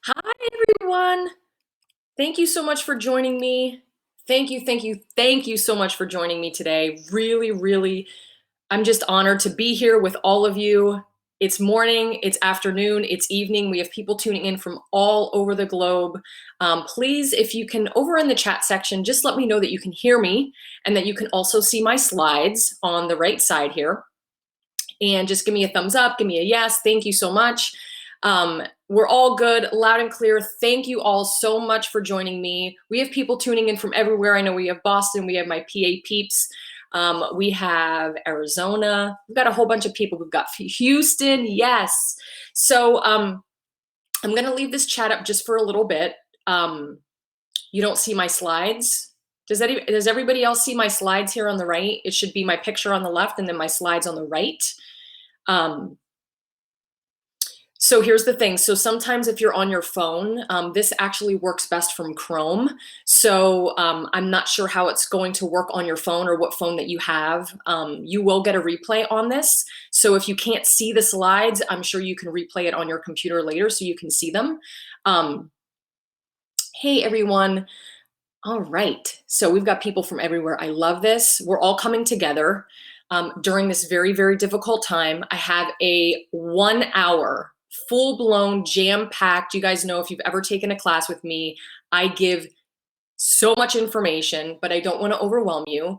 Hi, everyone. Thank you so much for joining me. Thank you so much for joining me today. Really, I'm just honored to be here with all of you. It's morning, it's afternoon, it's evening. We have people tuning in from all over the globe. Please, if you can, over in the chat section, just let me know that you can hear me and that you can also see my slides on the right side here. And just give me a thumbs up, give me a yes. Thank you so much. We're all good, loud and clear. Thank you all so much for joining me. We have people tuning in from everywhere. I know we have Boston, we have my PA peeps. We have Arizona. We've got a whole bunch of people. We've got Houston, yes. So I'm gonna leave this chat up just for a little bit. You don't see my slides? Does everybody else see my slides here on the right? It should be my picture on the left and then my slides on the right. So here's the thing. So sometimes if you're on your phone, this actually works best from Chrome. So I'm not sure how it's going to work on your phone or what phone that you have. You will get a replay on this. So if you can't see the slides, I'm sure you can replay it on your computer later so you can see them. Hey, everyone. All right. So we've got people from everywhere. I love this. We're all coming together during this very difficult time. I have a 1 hour full-blown, jam-packed. You guys know if you've ever taken a class with me, I give so much information, but I don't want to overwhelm you.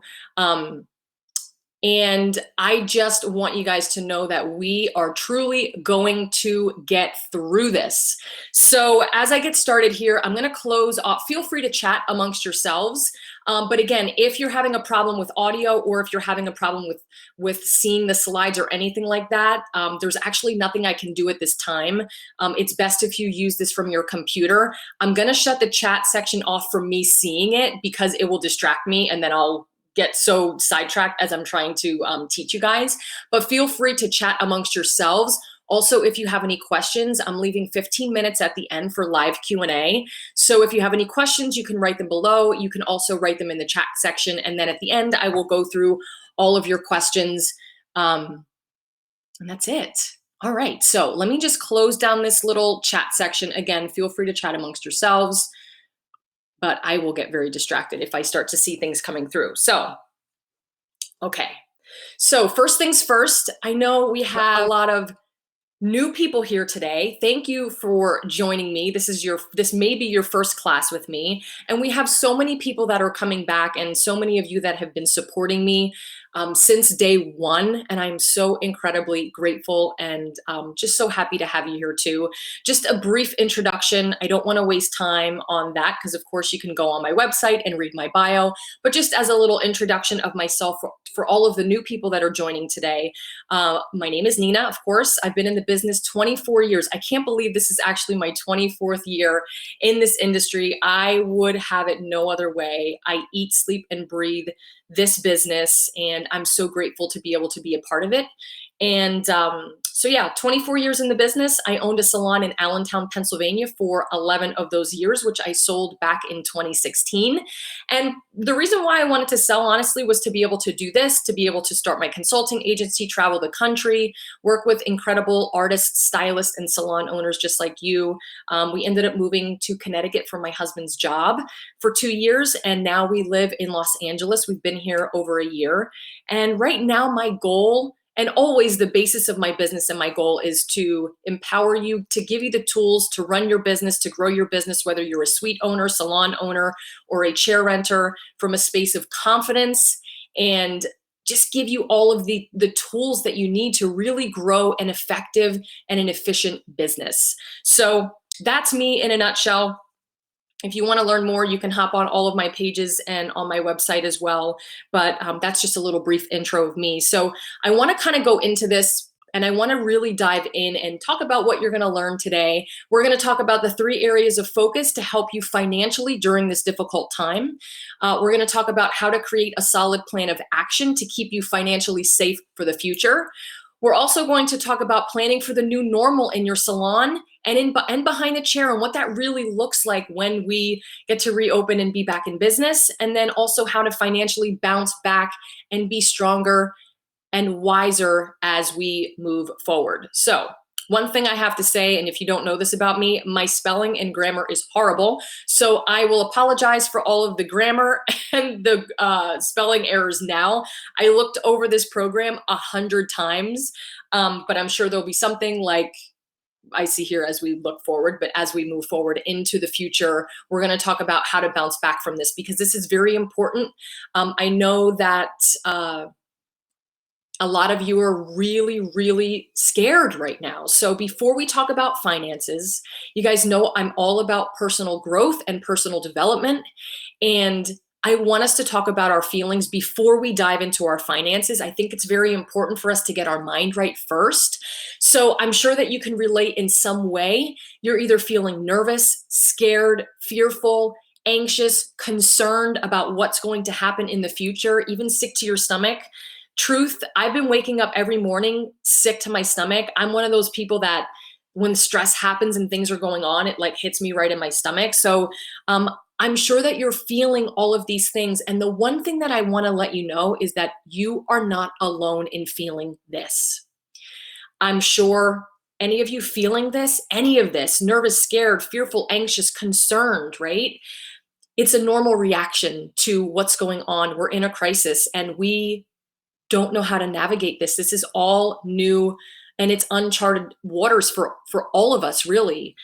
And I just want you guys to know that we are truly going to get through this. So as I get started here, I'm going to close off. Feel free to chat amongst yourselves. But again, if you're having a problem with audio or if you're having a problem with seeing the slides or anything like that, there's actually nothing I can do at this time. It's best if you use this from your computer. I'm going to shut the chat section off from me seeing it because it will distract me and then I'll get so sidetracked as I'm trying to teach you guys, but feel free to chat amongst yourselves. Also, if you have any questions, I'm leaving 15 minutes at the end for live Q&A. So if you have any questions, you can write them below. You can also write them in the chat section. And then at the end, I will go through all of your questions. And that's it. All right, so let me just close down this little chat section. Again, feel free to chat amongst yourselves, but I will get very distracted if I start to see things coming through. So, okay. So first things first, I know we have a lot of new people here today. Thank you for joining me. This may be your first class with me. And we have so many people that are coming back and so many of you that have been supporting me since day one. And I'm so incredibly grateful and just so happy to have you here too. Just a brief introduction. I don't want to waste time on that because of course you can go on my website and read my bio, but just as a little introduction of myself for all of the new people that are joining today. My name is Nina, of course. I've been in the business 24 years. I can't believe this is actually my 24th year in this industry. I would have it no other way. I eat, sleep, and breathe this business, and I'm so grateful to be able to be a part of it. And so yeah, 24 years in the business. I owned a salon in Allentown, Pennsylvania for 11 of those years, which I sold back in 2016. And the reason why I wanted to sell, honestly, was to be able to do this, to be able to start my consulting agency, travel the country, work with incredible artists, stylists, and salon owners just like you. We ended up moving to Connecticut for my husband's job for 2 years, and now we live in Los Angeles. We've been here over a year. And right now, my goal, and always the basis of my business and my goal, is to empower you, to give you the tools to run your business, to grow your business, whether you're a suite owner, salon owner, or a chair renter, from a space of confidence, and just give you all of the tools that you need to really grow an effective and an efficient business. So that's me in a nutshell. If you want to learn more, you can hop on all of my pages and on my website as well. But that's just a little brief intro of me. So I want to kind of go into this and I want to really dive in and talk about what you're going to learn today. We're going to talk about the 3 areas of focus to help you financially during this difficult time. We're going to talk about how to create a solid plan of action to keep you financially safe for the future. We're also going to talk about planning for the new normal in your salon and behind the chair, and what that really looks like when we get to reopen and be back in business, and then also how to financially bounce back and be stronger and wiser as we move forward. So One thing I have to say, and if you don't know this about me, my spelling and grammar is horrible. So I will apologize for all of the grammar and the spelling errors now. I looked over this program 100 times, but I'm sure there'll be something like I see here as we look forward, but as we move forward into the future, we're going to talk about how to bounce back from this because this is very important. I know that a lot of you are really, really scared right now. So before we talk about finances, you guys know I'm all about personal growth and personal development. And I want us to talk about our feelings before we dive into our finances. I think it's very important for us to get our mind right first. So I'm sure that you can relate in some way. You're either feeling nervous, scared, fearful, anxious, concerned about what's going to happen in the future, even sick to your stomach. Truth, I've been waking up every morning sick to my stomach. I'm one of those people that when stress happens and things are going on, it like hits me right in my stomach. So I'm sure that you're feeling all of these things. And the one thing that I want to let you know is that you are not alone in feeling this. I'm sure any of you feeling this, any of this, nervous, scared, fearful, anxious, concerned, right? It's a normal reaction to what's going on. We're in a crisis and we don't know how to navigate this. This is all new and it's uncharted waters for all of us, really.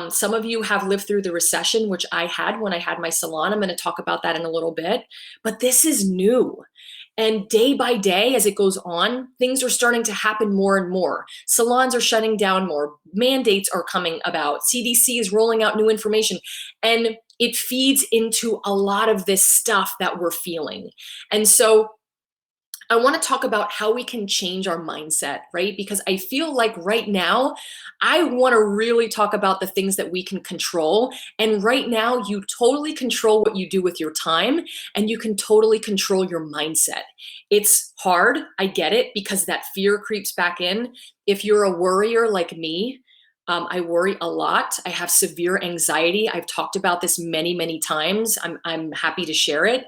Some of you have lived through the recession, which I had when I had my salon. I'm going to talk about that in a little bit. But this is new. And day by day, as it goes on, things are starting to happen more and more. Salons are shutting down more. Mandates are coming about. CDC is rolling out new information. And it feeds into a lot of this stuff that we're feeling. And so I want to talk about how we can change our mindset, right? Because I feel like right now, I want to really talk about the things that we can control. And right now, you totally control what you do with your time and you can totally control your mindset. It's hard, I get it, because that fear creeps back in. If you're a worrier like me, I worry a lot. I have severe anxiety. I've talked about this many, many times. I'm happy to share it.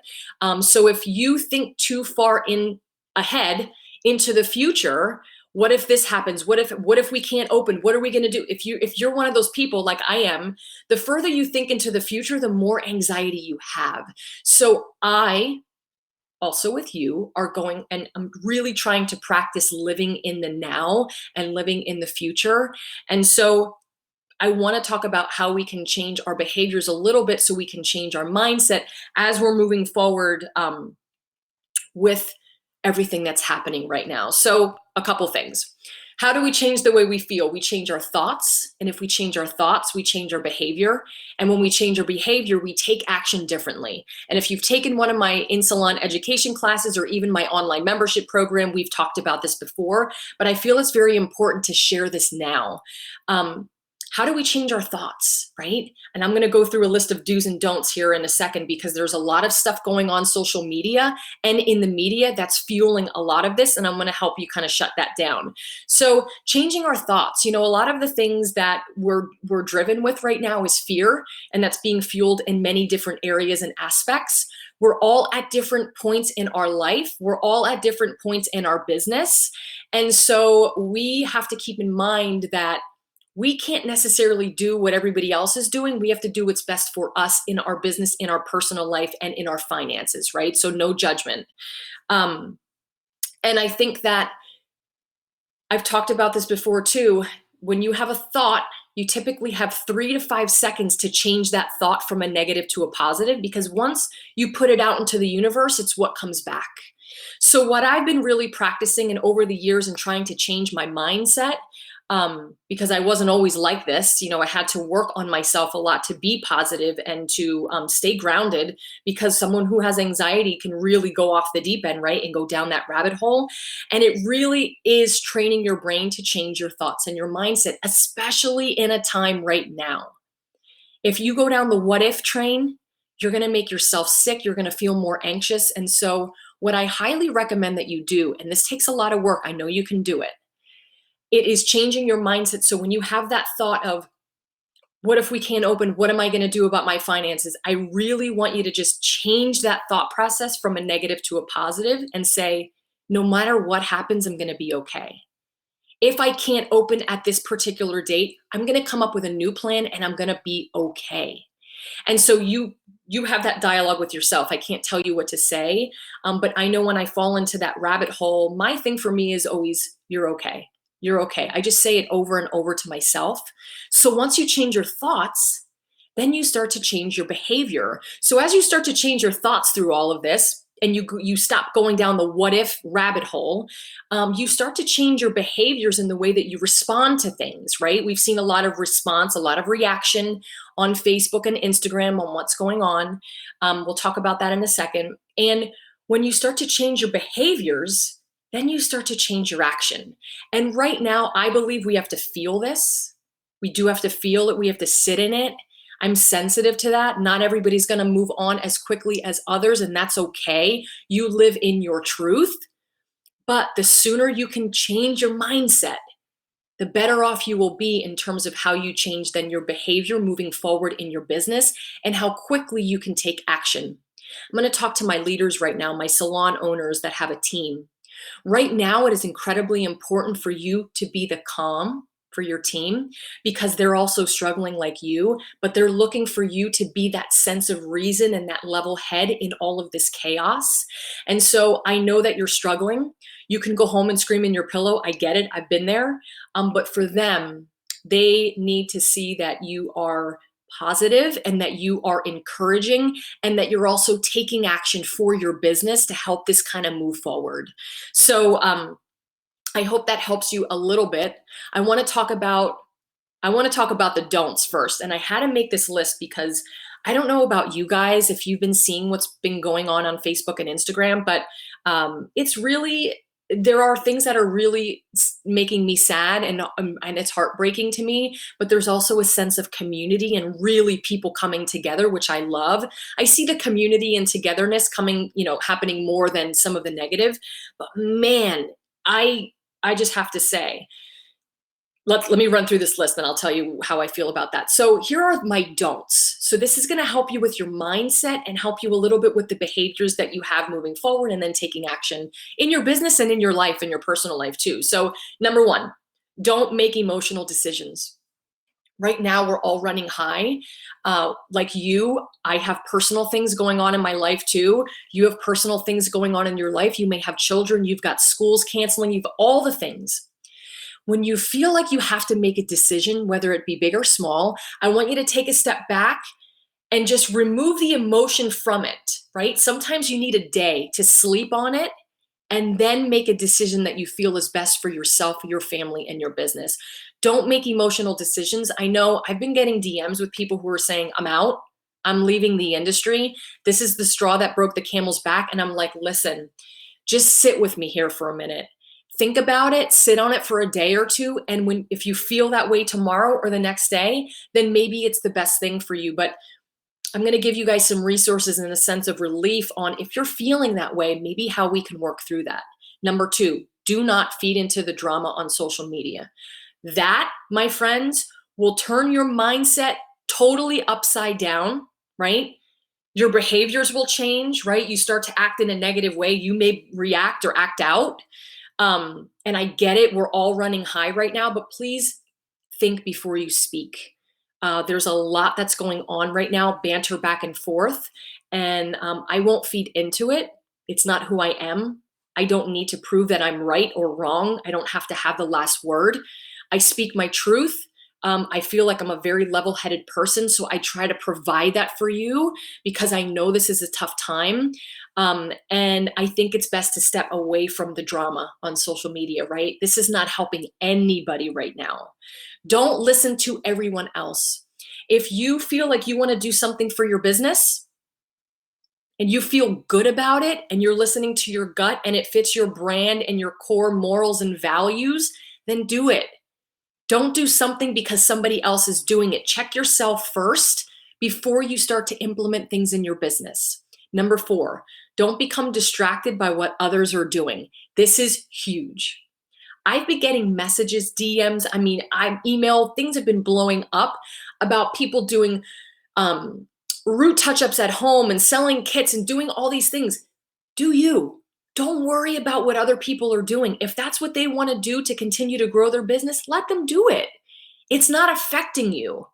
So if you think too far in ahead into the future, what if this happens? What if we can't open? What are we going to do? If you're one of those people like I am, the further you think into the future, the more anxiety you have. So I also with you are going and I'm really trying to practice living in the now and living in the future. And so I want to talk about how we can change our behaviors a little bit so we can change our mindset as we're moving forward with everything that's happening right now. So a couple things. How do we change the way we feel? We change our thoughts. And if we change our thoughts, we change our behavior. And when we change our behavior, we take action differently. And if you've taken one of my in-salon education classes or even my online membership program, we've talked about this before, but I feel it's very important to share this now. How do we change our thoughts, right? And I'm going to go through a list of do's and don'ts here in a second because there's a lot of stuff going on social media and in the media that's fueling a lot of this, and I'm going to help you kind of shut that down. So changing our thoughts, a lot of the things that we're driven with right now is fear, and that's being fueled in many different areas and aspects. We're all at different points in our life. We're all at different points in our business. And so we have to keep in mind that we can't necessarily do what everybody else is doing. We have to do what's best for us in our business, in our personal life, and in our finances, right? So no judgment. And I think that I've talked about this before too. When you have a thought, you typically have 3 to 5 seconds to change that thought from a negative to a positive, because once you put it out into the universe, it's what comes back. So what I've been really practicing and over the years and trying to change my mindset, because I wasn't always like this. I had to work on myself a lot to be positive and to stay grounded, because someone who has anxiety can really go off the deep end, right? And go down that rabbit hole. And it really is training your brain to change your thoughts and your mindset, especially in a time right now. If you go down the what if train, you're going to make yourself sick. You're going to feel more anxious. And so what I highly recommend that you do, and this takes a lot of work, I know you can do it, it is changing your mindset. So when you have that thought of, what if we can't open? What am I going to do about my finances? I really want you to just change that thought process from a negative to a positive and say, no matter what happens, I'm going to be okay. If I can't open at this particular date, I'm going to come up with a new plan and I'm going to be okay. And so you have that dialogue with yourself. I can't tell you what to say, but I know when I fall into that rabbit hole, my thing for me is always, you're okay. You're okay. I just say it over and over to myself. So once you change your thoughts, then you start to change your behavior. So as you start to change your thoughts through all of this, and you stop going down the what if rabbit hole, you start to change your behaviors in the way that you respond to things, right? We've seen a lot of response, a lot of reaction on Facebook and Instagram on what's going on. We'll talk about that in a second. And when you start to change your behaviors, then you start to change your action. And right now, I believe we have to feel this. We do have to feel it. We have to sit in it. I'm sensitive to that. Not everybody's going to move on as quickly as others, and that's okay. You live in your truth. But the sooner you can change your mindset, the better off you will be in terms of how you change then your behavior moving forward in your business and how quickly you can take action. I'm going to talk to my leaders right now, my salon owners that have a team. Right now, it is incredibly important for you to be the calm for your team because they're also struggling like you, but they're looking for you to be that sense of reason and that level head in all of this chaos. And so I know that you're struggling. You can go home and scream in your pillow. I get it. I've been there. But for them, they need to see that you are positive and that you are encouraging and that you're also taking action for your business to help this kind of move forward. So I hope that helps you a little bit. I want to talk about the don'ts first. And I had to make this list because I don't know about you guys if you've been seeing what's been going on Facebook and Instagram, but there are things that are really making me sad and it's heartbreaking to me, but there's also a sense of community and really people coming together, which I love. I see the community and togetherness happening more than some of the negative, but man, I just have to say, let me run through this list and I'll tell you how I feel about that. So here are my don'ts. So this is going to help you with your mindset and help you a little bit with the behaviors that you have moving forward and then taking action in your business and in your life and your personal life too. So number one, don't make emotional decisions. Right now, we're all running high. Like you, I have personal things going on in my life too. You have personal things going on in your life. You may have children. You've got schools canceling. You've all the things. When you feel like you have to make a decision, whether it be big or small, I want you to take a step back and just remove the emotion from it, right? Sometimes you need a day to sleep on it and then make a decision that you feel is best for yourself, your family, and your business. Don't make emotional decisions. I know I've been getting DMs with people who are saying, I'm out, I'm leaving the industry. This is the straw that broke the camel's back. And I'm like, listen, just sit with me here for a minute. Think about it, sit on it for a day or two. And if you feel that way tomorrow or the next day, then maybe it's the best thing for you. But I'm going to give you guys some resources and a sense of relief on if you're feeling that way, maybe how we can work through that. Number two, do not feed into the drama on social media. That, my friends, will turn your mindset totally upside down, right? Your behaviors will change, right? You start to act in a negative way. You may react or act out. And I get it. We're all running high right now, but please think before you speak. There's a lot that's going on right now, banter back and forth, and I won't feed into it. It's not who I am. I don't need to prove that I'm right or wrong. I don't have to have the last word. I speak my truth. I feel like I'm a very level-headed person, so I try to provide that for you because I know this is a tough time. And I think it's best to step away from the drama on social media, right? This is not helping anybody right now. Don't listen to everyone else. If you feel like you want to do something for your business and you feel good about it and you're listening to your gut and it fits your brand and your core morals and values, then do it. Don't do something because somebody else is doing it. Check yourself first before you start to implement things in your business. Number four, don't become distracted by what others are doing. This is huge. I've been getting messages, DMs, email, things have been blowing up about people doing root touch-ups at home and selling kits and doing all these things. Do you? Don't worry about what other people are doing. If that's what they want to do to continue to grow their business, let them do it. It's not affecting you.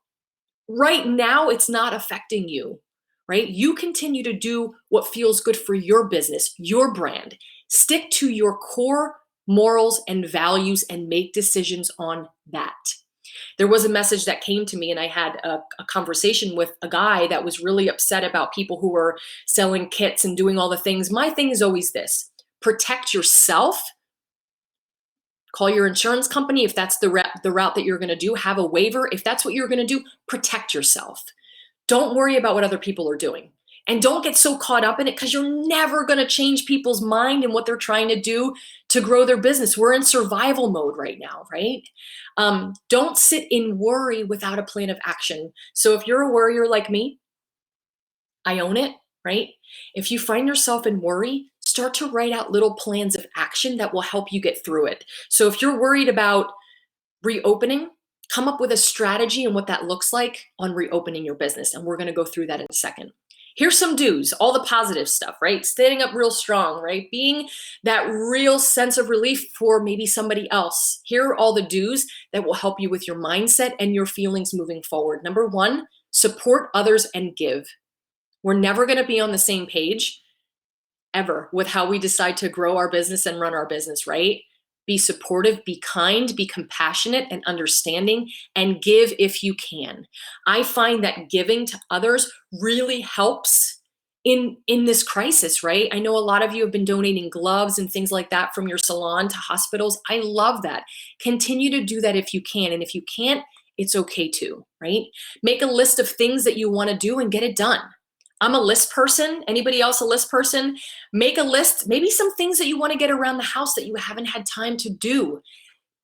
Right now, it's not affecting you, right? You continue to do what feels good for your business, your brand. Stick to your core morals and values and make decisions on that. There was a message that came to me, and I had a conversation with a guy that was really upset about people who were selling kits and doing all the things. My thing is always this: protect yourself. Call your insurance company if that's the route that you're going to do. Have a waiver if that's what you're going to do. Protect yourself. Don't worry about what other people are doing. And don't get so caught up in it, because you're never going to change people's mind and what they're trying to do to grow their business. We're in survival mode right now, right? Don't sit in worry without a plan of action. So if you're a worrier like me, I own it, right? If you find yourself in worry, start to write out little plans of action that will help you get through it. So if you're worried about reopening, come up with a strategy and what that looks like on reopening your business. And we're going to go through that in a second. Here's some do's, all the positive stuff, right? Standing up real strong, right? Being that real sense of relief for maybe somebody else. Here are all the do's that will help you with your mindset and your feelings moving forward. Number one, support others and give. We're never going to be on the same page ever with how we decide to grow our business and run our business, right? Be supportive, be kind, be compassionate and understanding, and give if you can. I find that giving to others really helps in this crisis, right? I know a lot of you have been donating gloves and things like that from your salon to hospitals. I love that. Continue to do that if you can. And if you can't, it's okay too, right? Make a list of things that you want to do and get it done. I'm a list person. Anybody else a list person? Make a list, maybe some things that you want to get around the house that you haven't had time to do.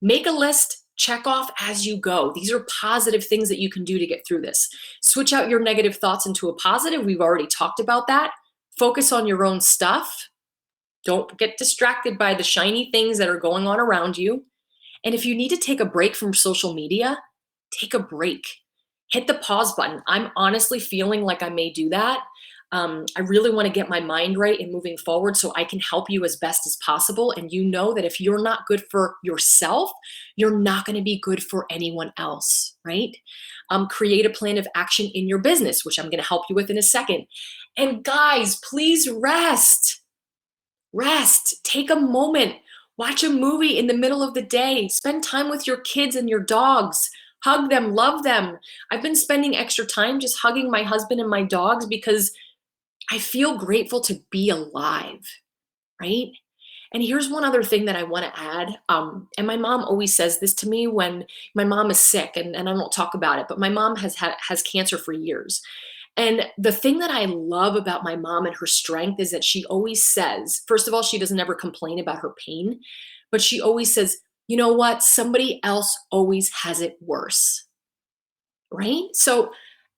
Make a list, check off as you go. These are positive things that you can do to get through this. Switch out your negative thoughts into a positive. We've already talked about that. Focus on your own stuff. Don't get distracted by the shiny things that are going on around you. And if you need to take a break from social media, take a break. Hit the pause button. I'm honestly feeling like I may do that. I really want to get my mind right and moving forward so I can help you as best as possible. And you know that if you're not good for yourself, you're not going to be good for anyone else, right? Create a plan of action in your business, which I'm going to help you with in a second. And guys, please rest. Rest. Take a moment. Watch a movie in the middle of the day. Spend time with your kids and your dogs. Hug them, love them. I've been spending extra time just hugging my husband and my dogs because I feel grateful to be alive, right? And here's one other thing that I want to add. And my mom always says this to me when my mom is sick, and I don't talk about it, but my mom has cancer for years. And the thing that I love about my mom and her strength is that she always says, first of all, she doesn't ever complain about her pain, but she always says, you know what? Somebody else always has it worse, right? So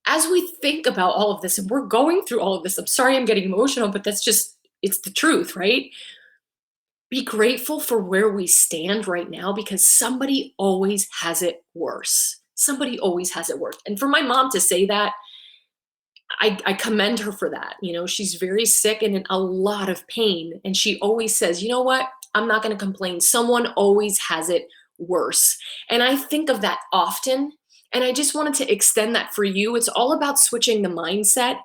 as we think about all of this, and we're going through all of this, I'm sorry I'm getting emotional, but that's just, it's the truth, right? Be grateful for where we stand right now, because somebody always has it worse. Somebody always has it worse. And for my mom to say that, I commend her for that. You know, she's very sick and in a lot of pain. And she always says, you know what? I'm not going to complain. Someone always has it worse. And I think of that often. And I just wanted to extend that for you. It's all about switching the mindset.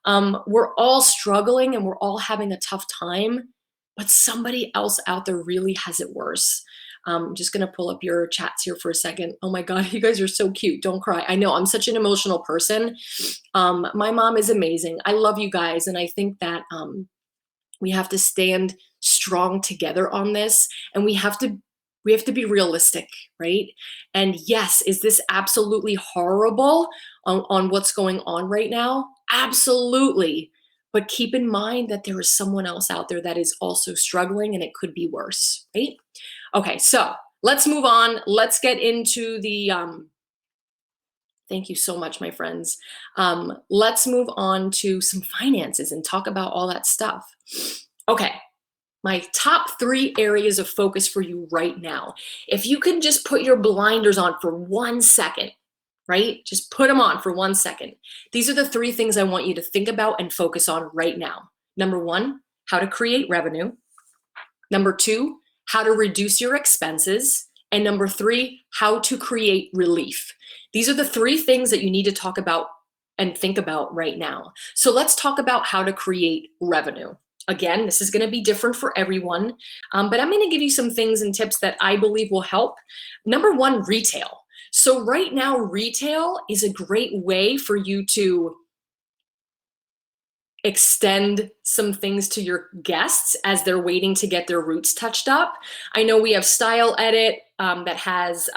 We're all struggling and we're all having a tough time, but somebody else out there really has it worse. I'm just going to pull up your chats here for a second. Oh my God, you guys are so cute. Don't cry. I know I'm such an emotional person. My mom is amazing. I love you guys. And I think that we have to stand strong together on this, and we have to be realistic, right? And yes, is this absolutely horrible on what's going on right now? Absolutely. But keep in mind that there is someone else out there that is also struggling, and it could be worse, right? Okay, so let's move on. Let's get into the, thank you so much, my friends. Let's move on to some finances and talk about all that stuff. Okay, my top 3 areas of focus for you right now. If you can just put your blinders on for 1 second, right? Just put them on for 1 second. These are the 3 things I want you to think about and focus on right now. Number 1, how to create revenue. Number 2, how to reduce your expenses. And number 3, how to create relief. These are the 3 things that you need to talk about and think about right now. So let's talk about how to create revenue. Again, this is going to be different for everyone, but I'm going to give you some things and tips that I believe will help. Number 1, retail. So right now, retail is a great way for you to extend some things to your guests as they're waiting to get their roots touched up. I know we have Style Edit that has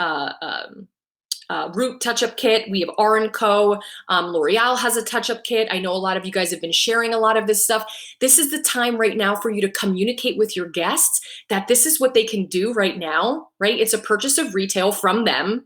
root touch-up kit. We have R&Co. L'Oreal has a touch-up kit. I know a lot of you guys have been sharing a lot of this stuff. This is the time right now for you to communicate with your guests that this is what they can do right now, right? It's a purchase of retail from them.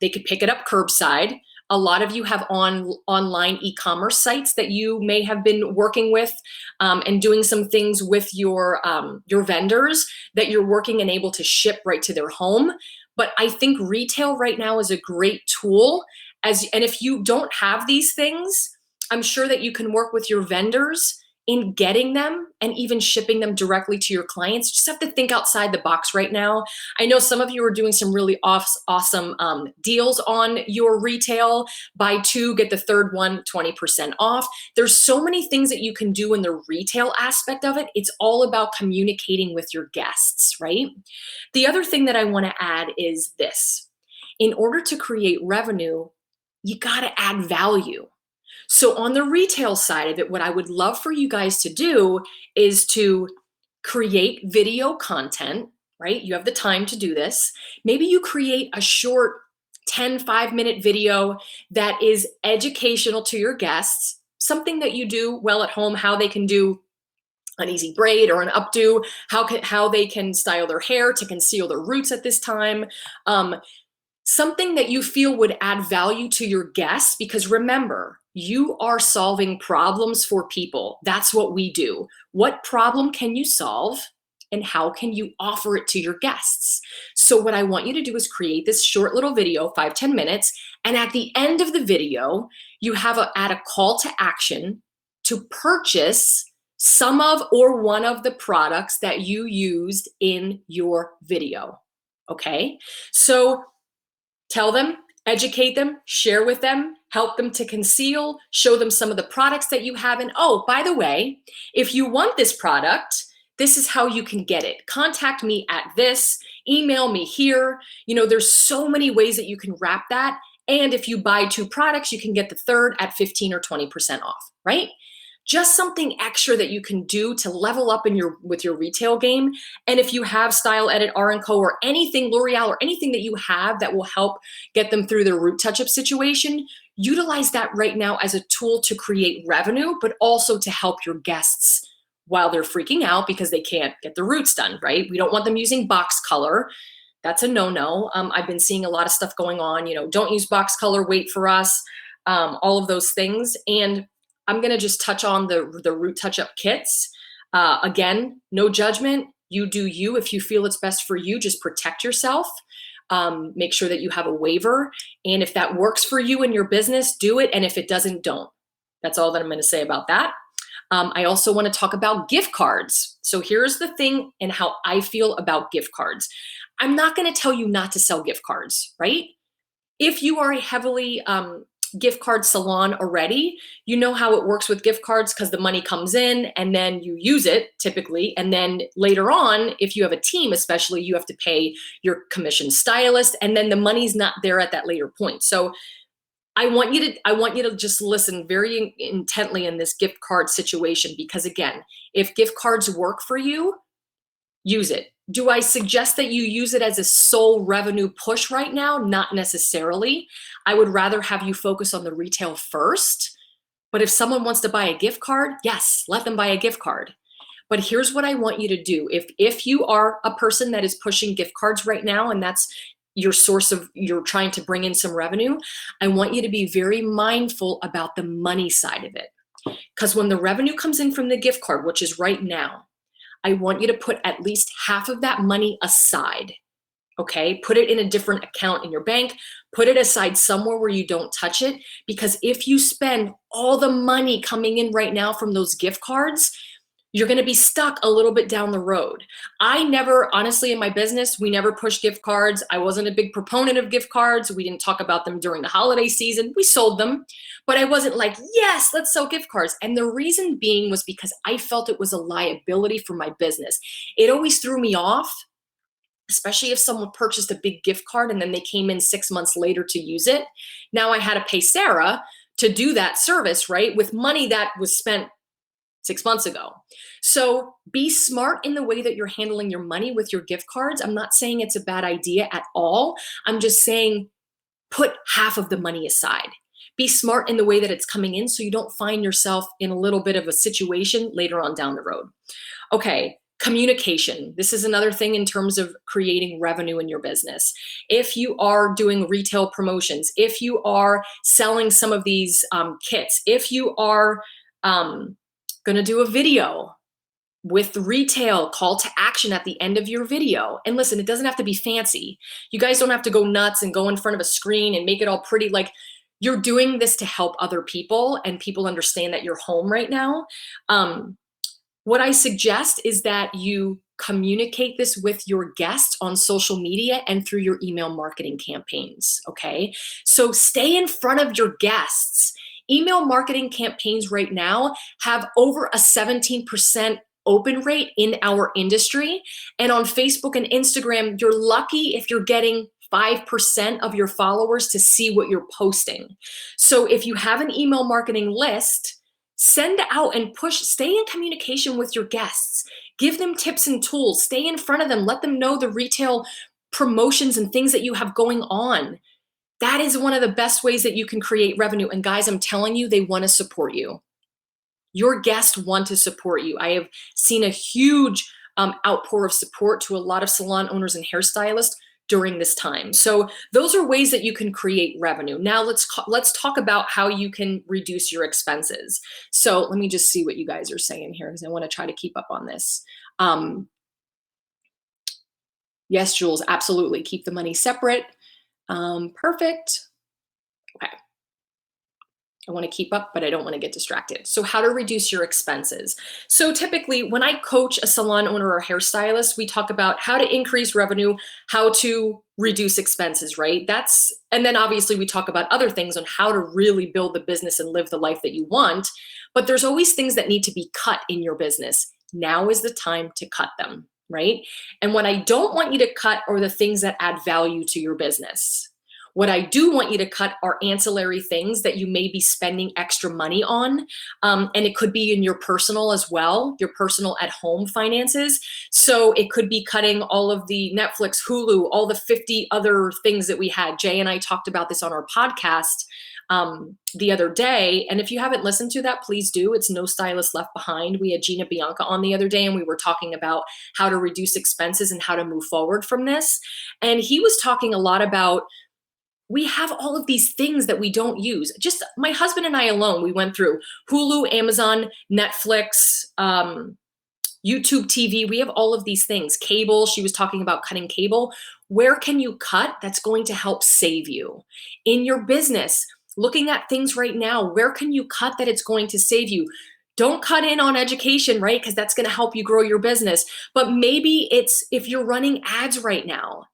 They could pick it up curbside. A lot of you have online e-commerce sites that you may have been working with and doing some things with your vendors that you're working and able to ship right to their home. But I think retail right now is a great tool. And if you don't have these things, I'm sure that you can work with your vendors in getting them and even shipping them directly to your clients. You just have to think outside the box right now. I know some of you are doing some really awesome deals on your retail. Buy 2, get the third one 20% off. There's so many things that you can do in the retail aspect of it. It's all about communicating with your guests, right? The other thing that I want to add is this. In order to create revenue, you got to add value. So on the retail side of it, what I would love for you guys to do is to create video content, right? You have the time to do this. Maybe you create a short 10, 5-minute video that is educational to your guests, something that you do well at home, how they can do an easy braid or an updo, how they can style their hair to conceal their roots at this time. Something that you feel would add value to your guests, because remember, you are solving problems for people. That's what we do. What problem can you solve and how can you offer it to your guests? So what I want you to do is create this short little video, 5-10 minutes, and at the end of the video, you add a call to action to purchase some of or one of the products that you used in your video, okay? So tell them, educate them, share with them, help them to conceal, show them some of the products that you have. And oh, by the way, if you want this product, this is how you can get it. Contact me at this, email me here. You know, there's so many ways that you can wrap that. And if you buy 2 products, you can get the third at 15 or 20% off, right? Just something extra that you can do to level up with your retail game. And if you have Style Edit, R&Co, or anything, L'Oreal, or anything that you have that will help get them through their root touch-up situation, utilize that right now as a tool to create revenue, but also to help your guests while they're freaking out because they can't get their roots done, right? We don't want them using box color. That's a no-no. I've been seeing a lot of stuff going on, you know, don't use box color, wait for us, all of those things. And I'm gonna just touch on the root touch-up kits. Again, no judgment. You do you. If you feel it's best for you, just protect yourself. Make sure that you have a waiver. And if that works for you in your business, do it. And if it doesn't, don't. That's all that I'm gonna say about that. I also wanna talk about gift cards. So here's the thing and how I feel about gift cards. I'm not gonna tell you not to sell gift cards, right? If you are a heavily gift card salon already, you know how it works with gift cards because the money comes in and then you use it typically. And then later on, if you have a team, especially, you have to pay your commission stylist and then the money's not there at that later point. So I want you to just listen very intently in this gift card situation, because again, if gift cards work for you, use it. Do I suggest that you use it as a sole revenue push right now? Not necessarily. I would rather have you focus on the retail first. But if someone wants to buy a gift card, yes, let them buy a gift card. But here's what I want you to do. If you are a person that is pushing gift cards right now and that's your source of, you're trying to bring in some revenue, I want you to be very mindful about the money side of it. Because when the revenue comes in from the gift card, which is right now, I want you to put at least half of that money aside, okay? Put it in a different account in your bank, put it aside somewhere where you don't touch it, because if you spend all the money coming in right now from those gift cards, you're going to be stuck a little bit down the road. I never, honestly, in my business, we never pushed gift cards. I wasn't a big proponent of gift cards. We didn't talk about them during the holiday season. We sold them, but I wasn't like, yes, let's sell gift cards. And the reason being was because I felt it was a liability for my business. It always threw me off, especially if someone purchased a big gift card and then they came in 6 months later to use it. Now I had to pay Sarah to do that service, right? With money that was spent 6 months ago. So be smart in the way that you're handling your money with your gift cards. I'm not saying it's a bad idea at all. I'm just saying put half of the money aside. Be smart in the way that it's coming in so you don't find yourself in a little bit of a situation later on down the road. Okay, communication. This is another thing in terms of creating revenue in your business. If you are doing retail promotions, if you are selling some of these kits, if you are going to do a video with retail call to action at the end of your video. And listen, it doesn't have to be fancy. You guys don't have to go nuts and go in front of a screen and make it all pretty. Like, you're doing this to help other people and people understand that you're home right now. What I suggest is that you communicate this with your guests on social media and through your email marketing campaigns, okay? So stay in front of your guests. Email marketing campaigns right now have over a 17% open rate in our industry. And on Facebook and Instagram, you're lucky if you're getting 5% of your followers to see what you're posting. So if you have an email marketing list, send out and push, stay in communication with your guests. Give them tips and tools, stay in front of them, let them know the retail promotions and things that you have going on. That is one of the best ways that you can create revenue. And guys, I'm telling you, they want to support you. Your guests want to support you. I have seen a huge outpour of support to a lot of salon owners and hairstylists during this time. So those are ways that you can create revenue. Now let's talk about how you can reduce your expenses. So let me just see what you guys are saying here, because I want to try to keep up on this. Yes, Jules, absolutely. Keep the money separate. Perfect. Okay. I want to keep up, but I don't want to get distracted. So how to reduce your expenses. So typically when I coach a salon owner or hairstylist, we talk about how to increase revenue, how to reduce expenses, right? And then obviously we talk about other things on how to really build the business and live the life that you want, but there's always things that need to be cut in your business. Now is the time to cut them, right? And what I don't want you to cut are the things that add value to your business. What I do want you to cut are ancillary things that you may be spending extra money on. And it could be in your personal as well, your personal at home finances. So it could be cutting all of the Netflix, Hulu, all the 50 other things that we had. Jay and I talked about this on our podcast the other day. And if you haven't listened to that, please do. It's No Stylist Left Behind. We had Gina Bianca on the other day, and we were talking about how to reduce expenses and how to move forward from this. And he was talking a lot about, we have all of these things that we don't use. Just my husband and I alone, we went through Hulu, Amazon, Netflix, YouTube TV. We have all of these things. Cable, she was talking about cutting cable. Where can you cut that's going to help save you? In your business, looking at things right now, where can you cut that it's going to save you? Don't cut in on education, right? Because that's going to help you grow your business. But maybe it's if you're running ads right now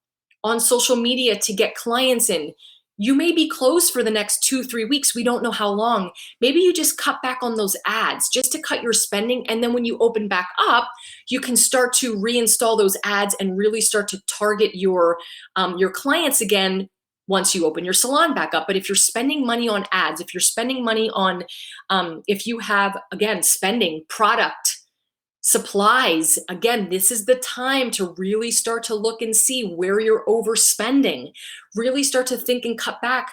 on social media to get clients in, you may be closed for the next 2-3 weeks. We don't know how long. Maybe you just cut back on those ads just to cut your spending. And then when you open back up, you can start to reinstall those ads and really start to target your clients again once you open your salon back up. But if you're spending money on ads, if you're spending money on, if you have, again, spending product, supplies, again, this is the time to really start to look and see where you're overspending. Really start to think and cut back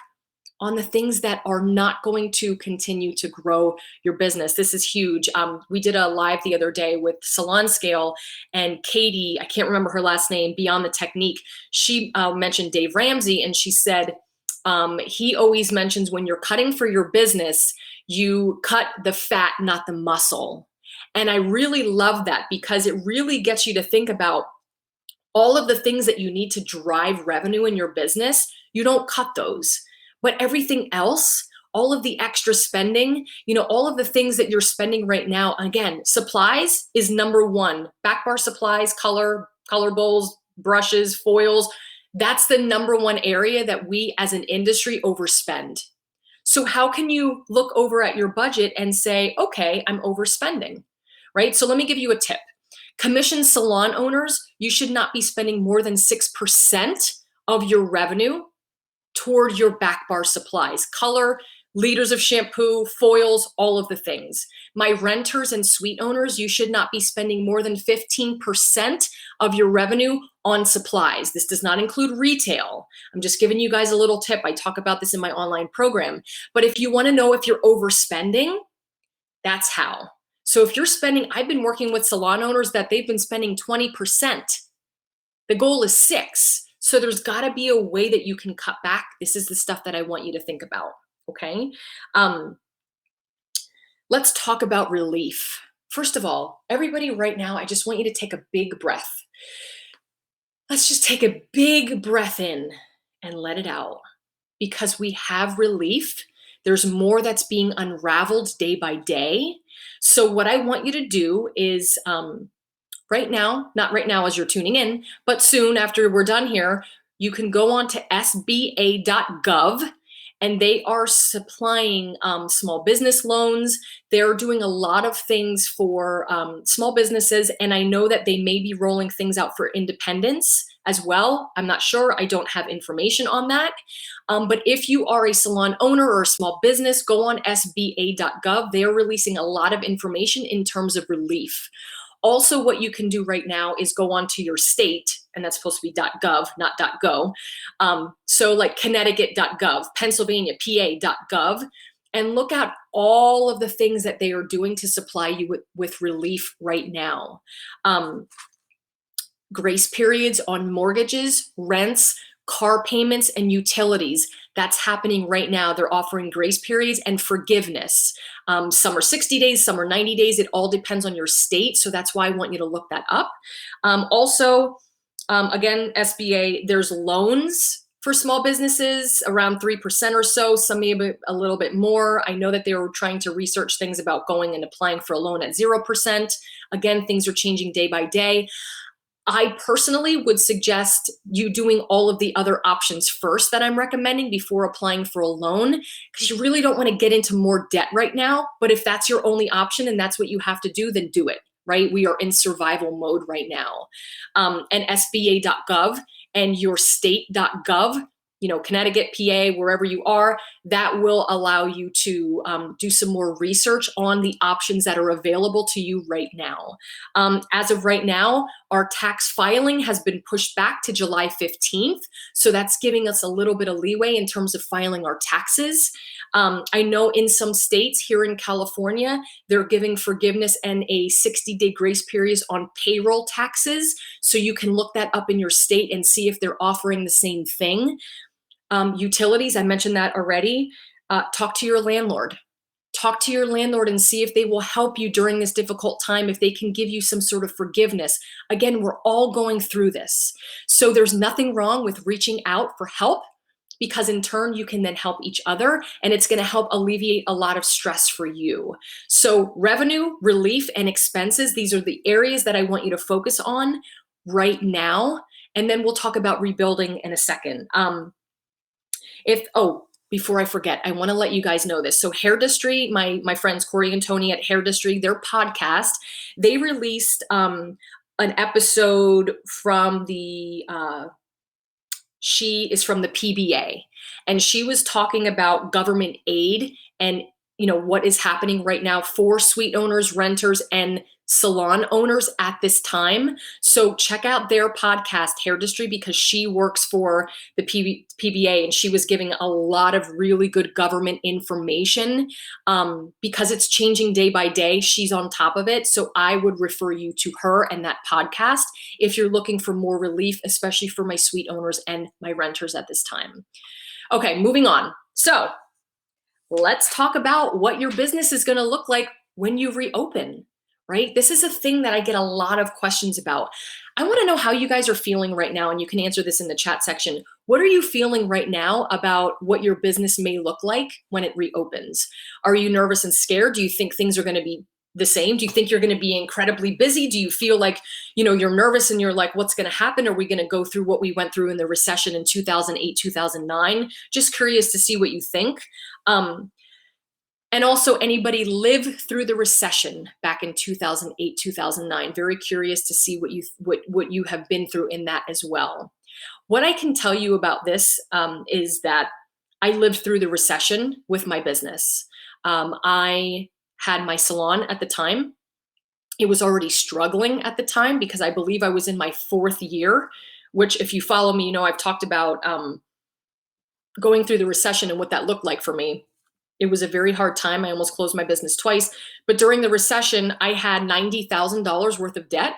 on the things that are not going to continue to grow your business. This is huge. We did a live the other day with Salon Scale, and Katie, I can't remember her last name, Beyond the Technique, she mentioned Dave Ramsey, and she said, he always mentions when you're cutting for your business, you cut the fat, not the muscle. And I really love that because it really gets you to think about all of the things that you need to drive revenue in your business. You don't cut those, but everything else, all of the extra spending, all of the things that you're spending right now. Again, supplies is number one. Back bar supplies, color bowls, brushes, foils. That's the number one area that we as an industry overspend. So how can you look over at your budget and say, okay, I'm overspending, right? So let me give you a tip. Commissioned salon owners, you should not be spending more than 6% of your revenue toward your back bar supplies, color, liters of shampoo, foils, all of the things. My renters and suite owners, you should not be spending more than 15% of your revenue on supplies. This does not include retail. I'm just giving you guys a little tip. I talk about this in my online program. But if you want to know if you're overspending, that's how. So if you're spending, I've been working with salon owners that they've been spending 20%. The goal is 6. So there's got to be a way that you can cut back. This is the stuff that I want you to think about, okay? Let's talk about relief. First of all, everybody right now, I just want you to take a big breath. Let's just take a big breath in and let it out, because we have relief. There's more that's being unraveled day by day. So what I want you to do is right now, not right now as you're tuning in, but soon after we're done here, you can go on to sba.gov, and they are supplying small business loans. They're doing a lot of things for small businesses, and I know that they may be rolling things out for independents as well. I'm not sure. I don't have information on that. But if you are a salon owner or a small business, go on sba.gov. They are releasing a lot of information in terms of relief. Also, what you can do right now is go on to your state, and that's supposed to be .gov, not .go. So like Connecticut.gov, Pennsylvania, PA.gov, and look at all of the things that they are doing to supply you with relief right now. Grace periods on mortgages, rents, car payments, and utilities. That's happening right now. They're offering grace periods and forgiveness. Some are 60 days, some are 90 days. It all depends on your state. So that's why I want you to look that up. Also, again, SBA, there's loans for small businesses around 3% or so, some maybe a little bit more. I know that they were trying to research things about going and applying for a loan at 0%. Again, things are changing day by day. I personally would suggest you doing all of the other options first that I'm recommending before applying for a loan, because you really don't want to get into more debt right now. But if that's your only option and that's what you have to do, then do it, right? We are in survival mode right now. And SBA.gov and your state.gov, Connecticut, PA, wherever you are, that will allow you to do some more research on the options that are available to you right now. As of right now, our tax filing has been pushed back to July 15th. So that's giving us a little bit of leeway in terms of filing our taxes. I know in some states here in California, they're giving forgiveness and a 60-day grace period on payroll taxes. So you can look that up in your state and see if they're offering the same thing. Utilities, I mentioned that already. Talk to your landlord. Talk to your landlord and see if they will help you during this difficult time, if they can give you some sort of forgiveness. Again, we're all going through this. So there's nothing wrong with reaching out for help, because in turn you can then help each other, and it's going to help alleviate a lot of stress for you. So revenue, relief, and expenses, these are the areas that I want you to focus on right now. And then we'll talk about rebuilding in a second. Before I forget, I want to let you guys know this. So Hairdustry, my friends Corey and Tony at Hairdustry, their podcast, they released an episode from she is from the PBA, and she was talking about government aid and what is happening right now for suite owners, renters, and salon owners at this time. So check out their podcast, Hairdustry, because she works for the PBA, and she was giving a lot of really good government information because it's changing day by day. She's on top of it. So I would refer you to her and that podcast if you're looking for more relief, especially for my suite owners and my renters at this time. Okay, moving on. So let's talk about what your business is going to look like when you reopen. Right? This is a thing that I get a lot of questions about. I want to know how you guys are feeling right now, and you can answer this in the chat section. What are you feeling right now about what your business may look like when it reopens? Are you nervous and scared? Do you think things are going to be the same? Do you think you're going to be incredibly busy? Do you feel like, you're nervous and you're like, what's going to happen? Are we going to go through what we went through in the recession in 2008, 2009? Just curious to see what you think. And also, anybody lived through the recession back in 2008, 2009? Very curious to see what you have been through in that as well. What I can tell you about this is that I lived through the recession with my business. I had my salon at the time. It was already struggling at the time because I believe I was in my 4th year, which, if you follow me, I've talked about going through the recession and what that looked like for me. It was a very hard time. I almost closed my business twice. But during the recession, I had $90,000 worth of debt.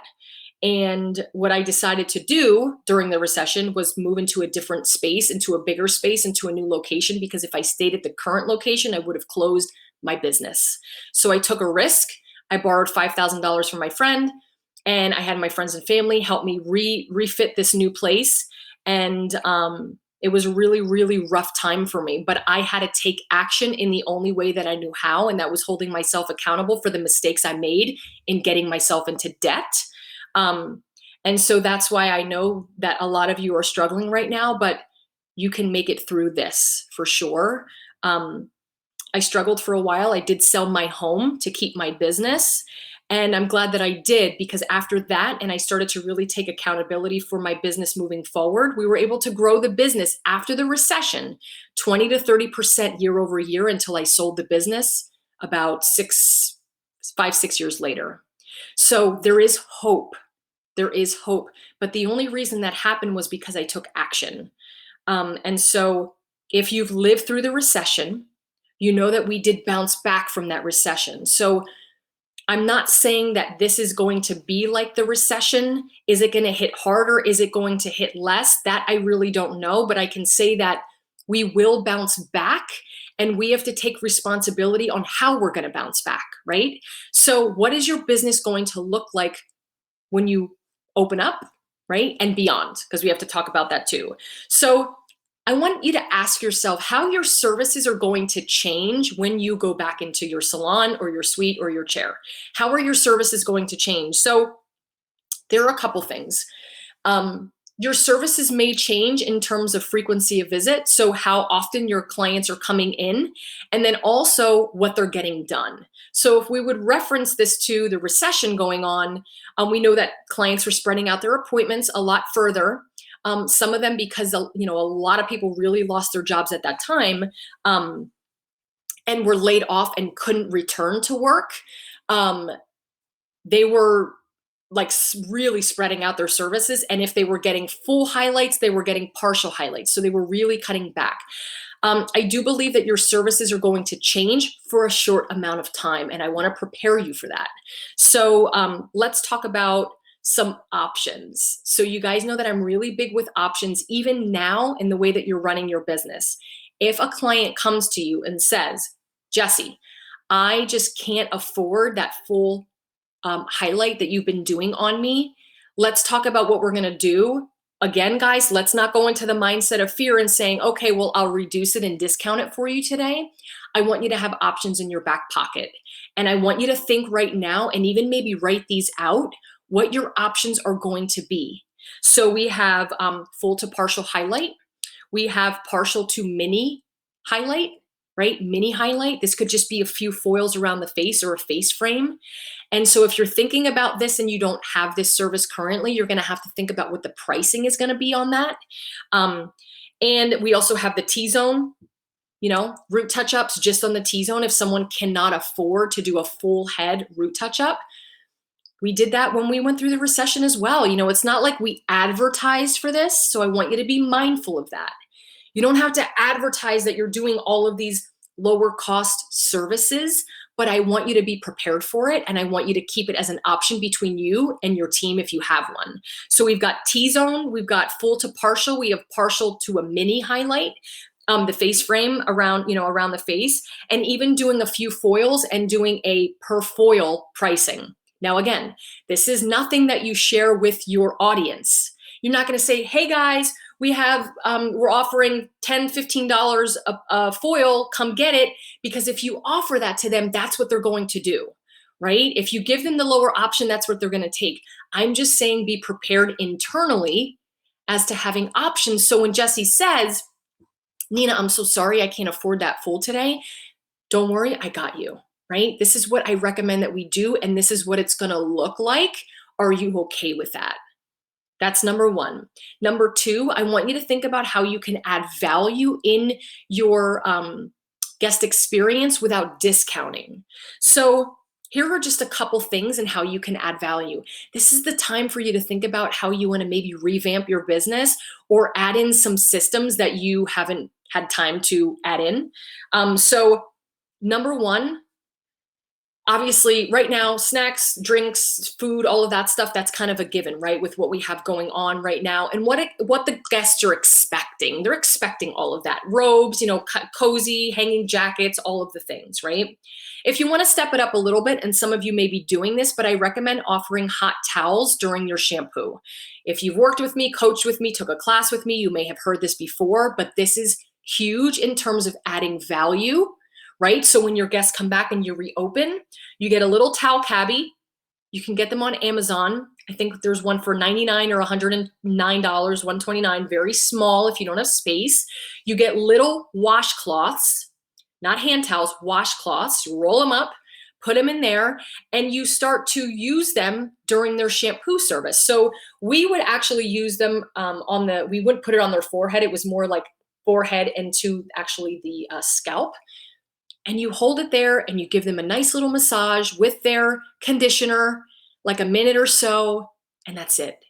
And what I decided to do during the recession was move into a different space, into a bigger space, into a new location, because if I stayed at the current location, I would have closed my business. So I took a risk. I borrowed $5,000 from my friend, and I had my friends and family help me refit this new place. And it was a really, really rough time for me, but I had to take action in the only way that I knew how, and that was holding myself accountable for the mistakes I made in getting myself into debt. And so that's why I know that a lot of you are struggling right now, but you can make it through this for sure. I struggled for a while. I did sell my home to keep my business. And I'm glad that I did, because after that, and I started to really take accountability for my business moving forward, we were able to grow the business after the recession 20 to 30% year over year until I sold the business about 5-6 years later. So there is hope. There is hope. But the only reason that happened was because I took action. And so if you've lived through the recession, you know that we did bounce back from that recession. So I'm not saying that this is going to be like the recession. Is it going to hit harder? Is it going to hit less? That I really don't know, but I can say that we will bounce back, and we have to take responsibility on how we're going to bounce back, right? So what is your business going to look like when you open up, right? And beyond, because we have to talk about that too. So I want you to ask yourself how your services are going to change when you go back into your salon or your suite or your chair. How are your services going to change? So there are a couple things. Your services may change in terms of frequency of visit, so how often your clients are coming in, and then also what they're getting done. So if we would reference this to the recession going on, we know that clients were spreading out their appointments a lot further. Some of them because a lot of people really lost their jobs at that time and were laid off and couldn't return to work. They were like really spreading out their services, and if they were getting full highlights, they were getting partial highlights. So they were really cutting back. I do believe that your services are going to change for a short amount of time, and I want to prepare you for that. So let's talk about some options. So you guys know that I'm really big with options, even now in the way that you're running your business. If a client comes to you and says, Jessie, I just can't afford that full highlight that you've been doing on me, let's talk about what we're going to do. Again, guys, let's not go into the mindset of fear and saying, okay, well, I'll reduce it and discount it for you today. I want you to have options in your back pocket. And I want you to think right now, and even maybe write these out, what your options are going to be. So we have full to partial highlight. We have partial to mini highlight, right? Mini highlight. This could just be a few foils around the face or a face frame. And so if you're thinking about this and you don't have this service currently, you're going to have to think about what the pricing is going to be on that. And we also have the T-zone, root touch-ups just on the T-zone. If someone cannot afford to do a full head root touch-up, we did that when we went through the recession as well. It's not like we advertised for this. So I want you to be mindful of that. You don't have to advertise that you're doing all of these lower cost services, but I want you to be prepared for it. And I want you to keep it as an option between you and your team if you have one. So we've got T-zone, we've got full to partial, we have partial to a mini highlight, the face frame around the face, and even doing a few foils and doing a per foil pricing. Now, again, this is nothing that you share with your audience. You're not going to say, hey guys, we're offering $10, $15 a foil, come get it. Because if you offer that to them, that's what they're going to do, right? If you give them the lower option, that's what they're going to take. I'm just saying be prepared internally as to having options. So when Jesse says, Nina, I'm so sorry, I can't afford that full today. Don't worry, I got you, right? This is what I recommend that we do, and this is what it's going to look like. Are you okay with that? That's number one. Number two, I want you to think about how you can add value in your guest experience without discounting. So here are just a couple things and how you can add value. This is the time for you to think about how you want to maybe revamp your business or add in some systems that you haven't had time to add in. So number one, obviously right now, snacks, drinks, food, all of that stuff, that's kind of a given, right? With what we have going on right now and what the guests are expecting. They're expecting all of that. Robes, cozy, hanging jackets, all of the things, right? If you want to step it up a little bit, and some of you may be doing this, but I recommend offering hot towels during your shampoo. If you've worked with me, coached with me, took a class with me, you may have heard this before, but this is huge in terms of adding value, right? So when your guests come back and you reopen, you get a little towel cabbie. You can get them on Amazon. I think there's one for $99 or $109, $129, very small if you don't have space. You get little washcloths, not hand towels, washcloths. You roll them up, put them in there, and you start to use them during their shampoo service. So we would actually use them we wouldn't put it on their forehead. It was more like forehead and to actually the scalp. And you hold it there and you give them a nice little massage with their conditioner, like a minute or so, and that's it.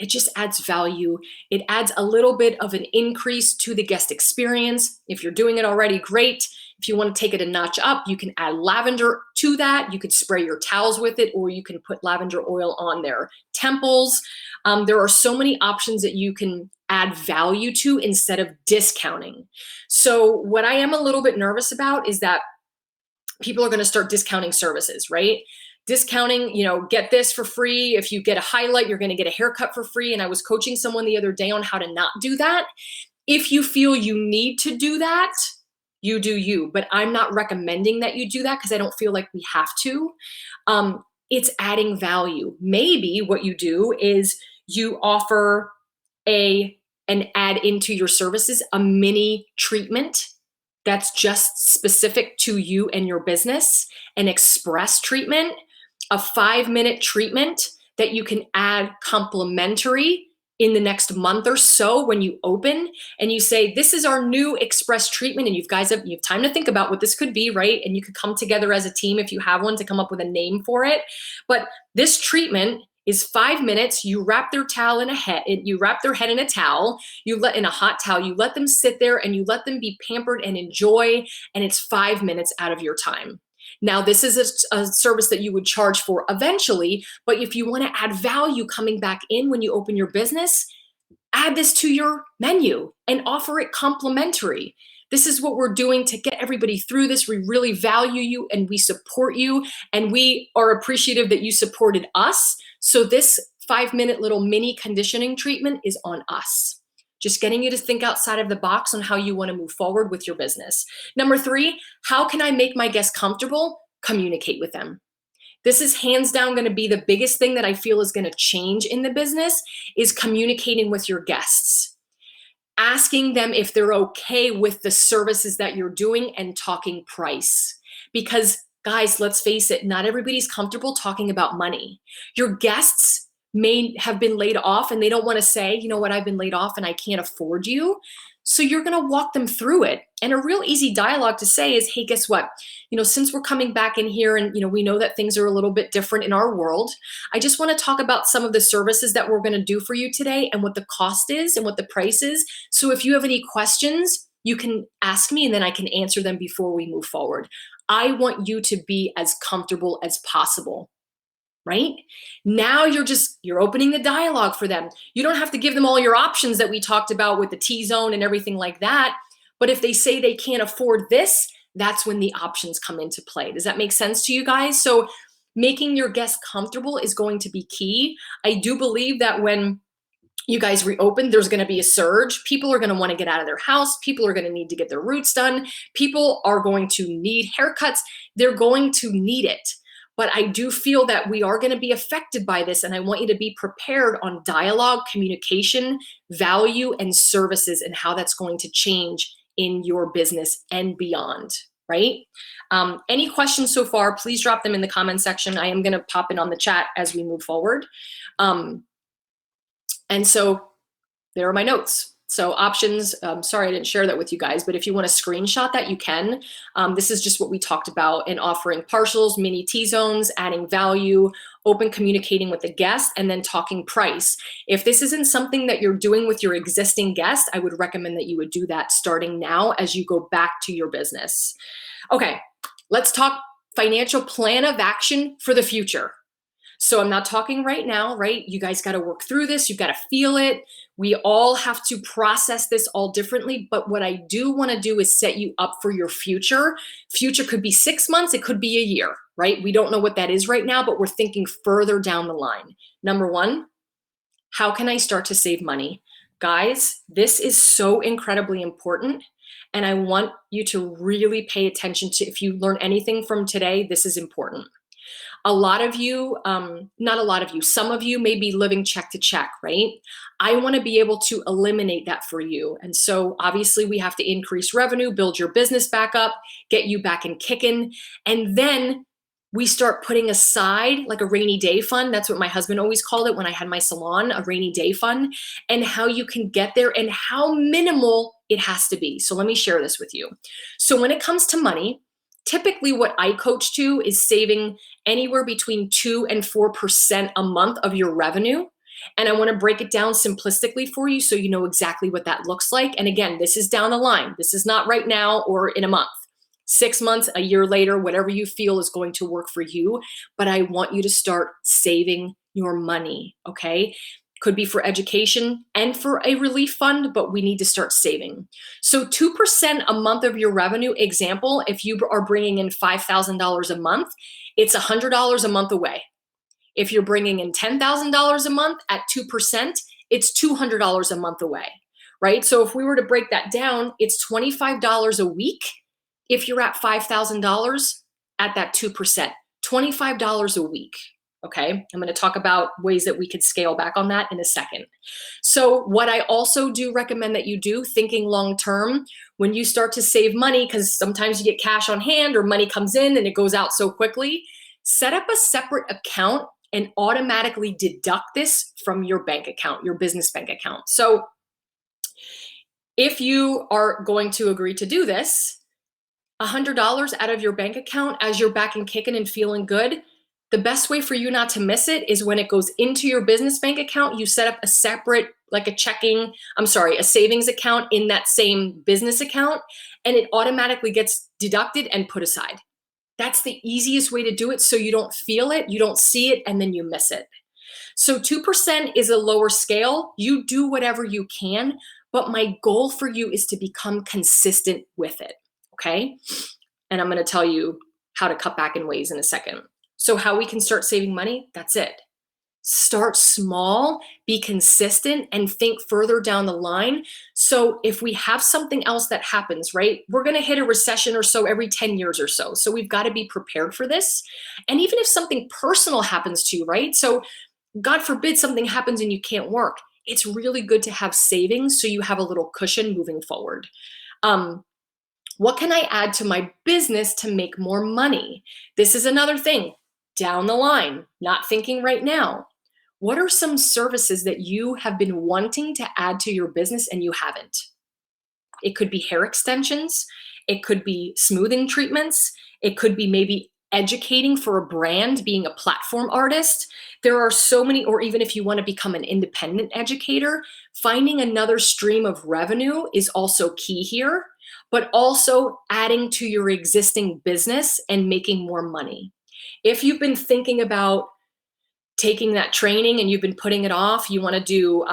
It just adds value. It adds a little bit of an increase to the guest experience. If you're doing it already, great. If you want to take it a notch up, you can add lavender to that. You could spray your towels with it, or you can put lavender oil on their temples. There are so many options that you can add value to instead of discounting. So what I am a little bit nervous about is that people are going to start discounting services, right? Discounting, get this for free. If you get a highlight, you're going to get a haircut for free. And I was coaching someone the other day on how to not do that. If you feel you need to do that, you do you. But I'm not recommending that you do that because I don't feel like we have to. It's adding value. Maybe what you do is you offer and add into your services a mini treatment that's just specific to you and your business, an express treatment, a 5-minute treatment that you can add complimentary in the next month or so when you open and you say, this is our new express treatment. And you have time to think about what this could be, right? And you could come together as a team if you have one to come up with a name for it. But this treatment is 5 minutes. You wrap their head in a towel, in a hot towel, you let them sit there and you let them be pampered and enjoy. And it's 5 minutes out of your time. Now, this is a service that you would charge for eventually, but if you want to add value coming back in when you open your business, add this to your menu and offer it complimentary. This is what we're doing to get everybody through this. We really value you and we support you, and we are appreciative that you supported us. So this 5-minute little mini conditioning treatment is on us. Just getting you to think outside of the box on how you want to move forward with your business. Number 3, how can I make my guests comfortable? Communicate with them. This is hands down going to be the biggest thing that I feel is going to change in the business, is communicating with your guests. Asking them if they're okay with the services that you're doing and talking price. Because guys, let's face it, not everybody's comfortable talking about money. Your guests may have been laid off and they don't want to say, you know what, I've been laid off and I can't afford you. So you're going to walk them through it. And a real easy dialogue to say is, hey, guess what? Since we're coming back in here and, we know that things are a little bit different in our world, I just want to talk about some of the services that we're going to do for you today and what the cost is and what the price is. So if you have any questions, you can ask me and then I can answer them before we move forward. I want you to be as comfortable as possible. Right? Now you're opening the dialogue for them. You don't have to give them all your options that we talked about with the T-zone and everything like that. But if they say they can't afford this, that's when the options come into play. Does that make sense to you guys? So Making your guests comfortable is going to be key. I do believe that when you guys reopen, there's going to be a surge. People are going to want to get out of their house. People are going to need to get their roots done. People are going to need haircuts. They're going to need it. But I do feel that we are going to be affected by this, and I want you to be prepared on dialogue, communication, value, and services, and how that's going to change in your business and beyond, right? Any questions so far, please drop them in the comment section. I am going to pop in on the chat as we move forward. And so there are my notes. So options, sorry I didn't share that with you guys, but if you want to screenshot that, you can. This is just what we talked about in offering partials, mini T-zones, adding value, open communicating with the guest, and then talking price. If this isn't something that you're doing with your existing guest, I would recommend that you would do that starting now as you go back to your business. Okay, let's talk financial plan of action for the future. So I'm not talking right now, right? You guys got to work through this. You've got to feel it. We all have to process this all differently. But what I do want to do is set you up for your future. Future could be 6 months. It could be a year, right? We don't know what that is right now, but we're thinking further down the line. Number one, how can I start to save money? Guys, this is so incredibly important. And I want you to really pay attention to, if you learn anything from today, this is important. A lot of you, not a lot of you, some of you may be living check to check, right? I want to be able to eliminate that for you. And so obviously we have to increase revenue, build your business back up, get you back and kicking. And then we start putting aside like a rainy day fund. That's what my husband always called it when I had my salon, a rainy day fund, and how you can get there and how minimal it has to be. So let me share this with you. So when it comes to money, typically what I coach to is saving anywhere between 2 and 4% a month of your revenue. And I want to break it down simplistically for you so you know exactly what that looks like. And again, this is down the line. This is not right now or in a month. 6 months, a year later, whatever you feel is going to work for you. But I want you to start saving your money, okay? Could be for education and for a relief fund, but we need to start saving. So 2% a month of your revenue, example, if you are bringing in $5,000 a month, it's $100 a month away. If you're bringing in $10,000 a month at 2%, it's $200 a month away, right? So if we were to break that down, it's $25 a week if you're at $5,000 at that 2%, $25 a week. Okay, I'm going to talk about ways that we could scale back on that in a second. So what I also do recommend that you do, thinking long term, when you start to save money, because sometimes you get cash on hand or money comes in and it goes out so quickly, set up a separate account and automatically deduct this from your bank account, your business bank account. So if you are going to agree to do this, $100 out of your bank account as you're back and kicking and feeling good, the best way for you not to miss it is when it goes into your business bank account, you set up a separate, like a savings account in that same business account, and it automatically gets deducted and put aside. That's the easiest way to do it so you don't feel it, you don't see it, and then you miss it. So 2% is a lower scale. You do whatever you can, but my goal for you is to become consistent with it, okay? And I'm gonna tell you how to cut back in ways in a second. So how we can start saving money, that's it. Start small, be consistent, and think further down the line. So if we have something else that happens, right, we're gonna hit a recession or so every 10 years or so. So we've gotta be prepared for this. And even if something personal happens to you, right? So God forbid something happens and you can't work, it's really good to have savings so you have a little cushion moving forward. What can I add to my business to make more money? This is another thing. Down the line, not thinking right now. What are some services that you have been wanting to add to your business and you haven't? It could be hair extensions. It could be smoothing treatments. It could be maybe educating for a brand, being a platform artist. There are so many, or even if you want to become an independent educator, finding another stream of revenue is also key here, but also adding to your existing business and making more money. If you've been thinking about taking that training and you've been putting it off, you want to do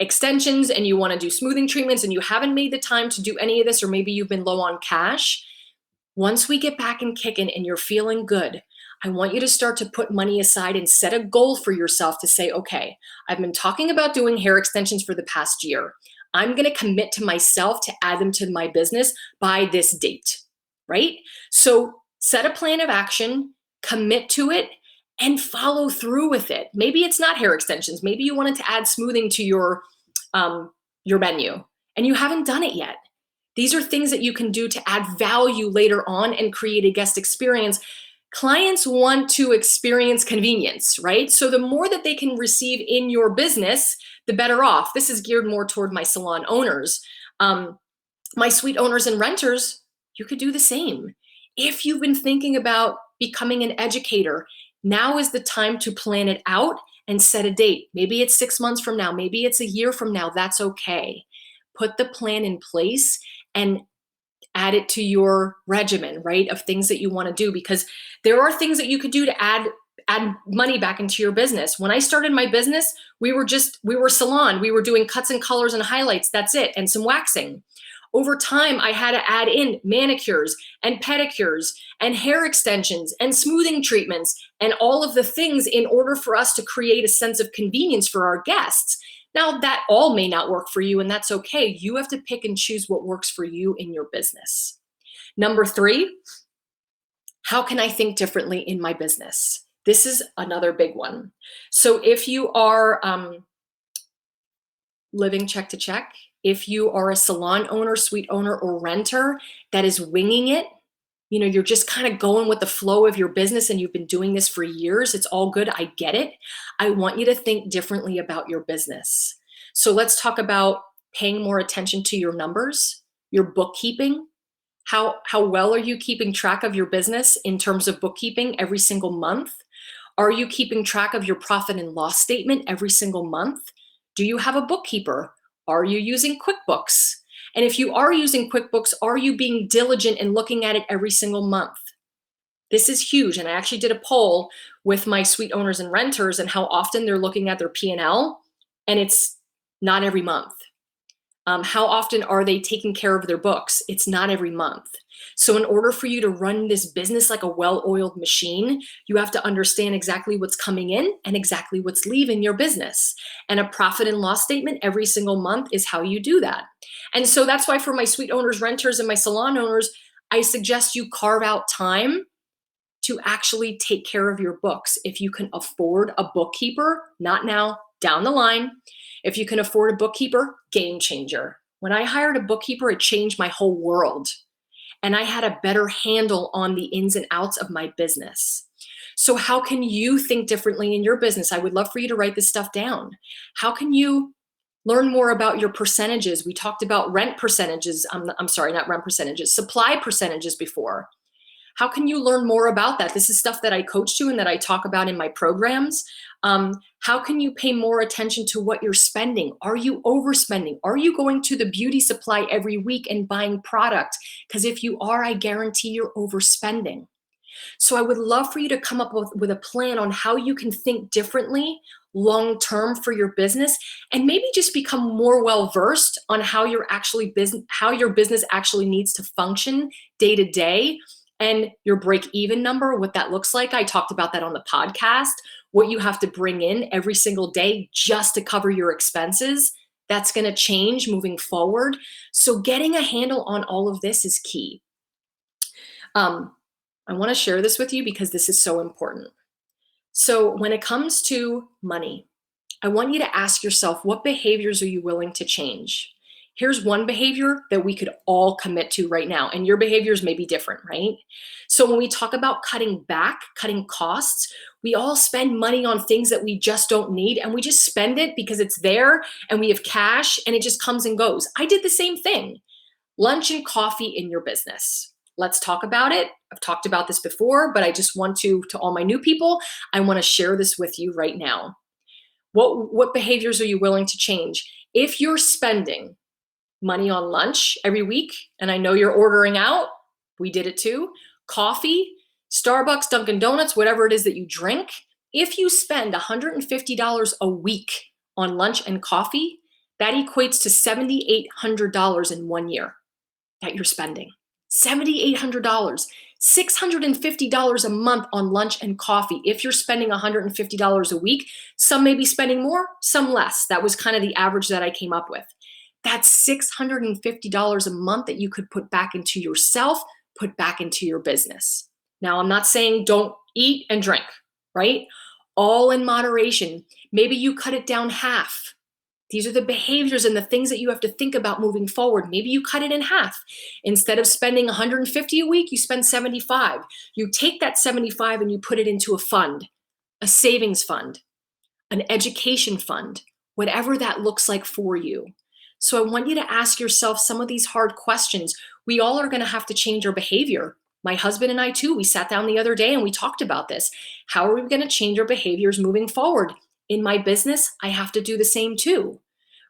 extensions and you want to do smoothing treatments and you haven't made the time to do any of this, or maybe you've been low on cash, Once we get back and kicking and you're feeling good, I want you to start to put money aside and set a goal for yourself to say, okay, I've been talking about doing hair extensions for the past year. I'm going to commit to myself to add them to my business by this date, right? So set a plan of action, commit to it, and follow through with it. Maybe it's not hair extensions. Maybe you wanted to add smoothing to your menu and you haven't done it yet. These are things that you can do to add value later on and create a guest experience. Clients want to experience convenience, right? So the more that they can receive in your business, the better off. This is geared more toward my salon owners. My suite owners and renters, you could do the same. If you've been thinking about becoming an educator, now is the time to plan it out and set a date. Maybe it's 6 months from now, maybe it's a year from now, that's okay. Put the plan in place and add it to your regimen, right, of things that you want to do, because there are things that you could do to add money back into your business. When I started my business, we were salon. We were doing cuts and colors and highlights. That's it. And some waxing. Over time, I had to add in manicures and pedicures and hair extensions and smoothing treatments and all of the things in order for us to create a sense of convenience for our guests. Now, that all may not work for you, and that's okay. You have to pick and choose what works for you in your business. Number 3, how can I think differently in my business? This is another big one. So if you are living check to check, if you are a salon owner, suite owner, or renter that is winging it, you're just kind of going with the flow of your business and you've been doing this for years. It's all good. I get it. I want you to think differently about your business. So let's talk about paying more attention to your numbers, your bookkeeping. How well are you keeping track of your business in terms of bookkeeping every single month? Are you keeping track of your profit and loss statement every single month? Do you have a bookkeeper? Are you using QuickBooks? And if you are using QuickBooks, are you being diligent in looking at it every single month? This is huge. And I actually did a poll with my suite owners and renters and how often they're looking at their P&L, and it's not every month. How often are they taking care of their books? It's not every month. So in order for you to run this business like a well-oiled machine, you have to understand exactly what's coming in and exactly what's leaving your business. And a profit and loss statement every single month is how you do that. And so that's why for my suite owners, renters, and my salon owners, I suggest you carve out time to actually take care of your books. If you can afford a bookkeeper, not now, down the line. If you can afford a bookkeeper, game changer. When I hired a bookkeeper, it changed my whole world. And I had a better handle on the ins and outs of my business. So how can you think differently in your business? I would love for you to write this stuff down. How can you learn more about your percentages? We talked about rent percentages. I'm sorry, not rent percentages, supply percentages before. How can you learn more about that? This is stuff that I coach to and that I talk about in my programs. How can you pay more attention to what you're spending? Are you overspending? Are you going to the beauty supply every week and buying product? Because if you are, I guarantee you're overspending. So I would love for you to come up with a plan on how you can think differently long-term for your business, and maybe just become more well-versed on how your business actually needs to function day to day, and your break-even number, what that looks like. I talked about that on the podcast, what you have to bring in every single day just to cover your expenses. That's going to change moving forward. So getting a handle on all of this is key. I want to share this with you because this is so important. So when it comes to money, I want you to ask yourself, what behaviors are you willing to change? Here's one behavior that we could all commit to right now, and your behaviors may be different, right? So when we talk about cutting back, cutting costs, we all spend money on things that we just don't need, and we just spend it because it's there and we have cash and it just comes and goes. I did the same thing. Lunch and coffee in your business. Let's talk about it. I've talked about this before, but I just want to all my new people, I want to share this with you right now. What behaviors are you willing to change? If you're spending money on lunch every week, and I know you're ordering out, we did it too, coffee, Starbucks, Dunkin' Donuts, whatever it is that you drink, if you spend $150 a week on lunch and coffee, that equates to $7,800 in 1 year that you're spending. $7,800, $650 a month on lunch and coffee. If you're spending $150 a week, some may be spending more, some less. That was kind of the average that I came up with. That's $650 a month that you could put back into yourself, put back into your business. Now, I'm not saying don't eat and drink, right? All in moderation. Maybe you cut it down half. These are the behaviors and the things that you have to think about moving forward. Maybe you cut it in half. Instead of spending 150 a week, you spend 75. You take that 75 and you put it into a fund, a savings fund, an education fund, whatever that looks like for you. So I want you to ask yourself some of these hard questions. We all are going to have to change our behavior. My husband and I too, we sat down the other day and we talked about this. How are we going to change our behaviors moving forward? In my business, I have to do the same too,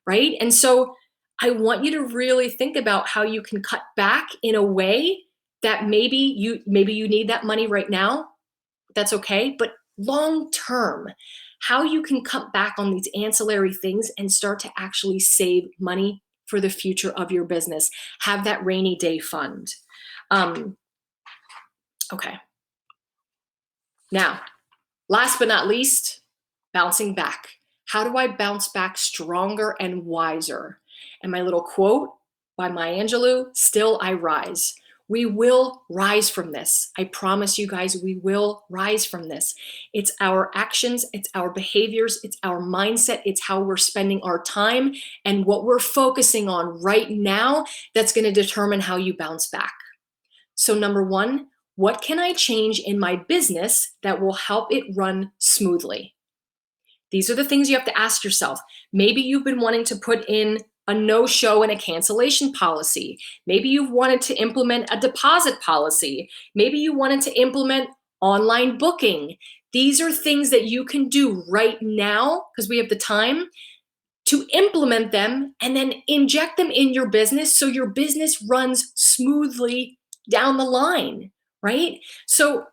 right? And so I want you to really think about how you can cut back in a way that maybe you need that money right now. That's okay. But long term, how you can cut back on these ancillary things and start to actually save money for the future of your business. Have that rainy day fund. Okay. Now, last but not least, bouncing back. How do I bounce back stronger and wiser? And my little quote by Maya Angelou, still I rise. We will rise from this. I promise you guys, we will rise from this. It's our actions, it's our behaviors, it's our mindset, it's how we're spending our time and what we're focusing on right now that's going to determine how you bounce back. So number one, what can I change in my business that will help it run smoothly? These are the things you have to ask yourself. Maybe you've been wanting to put in a no-show and a cancellation policy. Maybe you've wanted to implement a deposit policy. Maybe you wanted to implement online booking. These are things that you can do right now because we have the time to implement them and then inject them in your business so your business runs smoothly down the line, right? So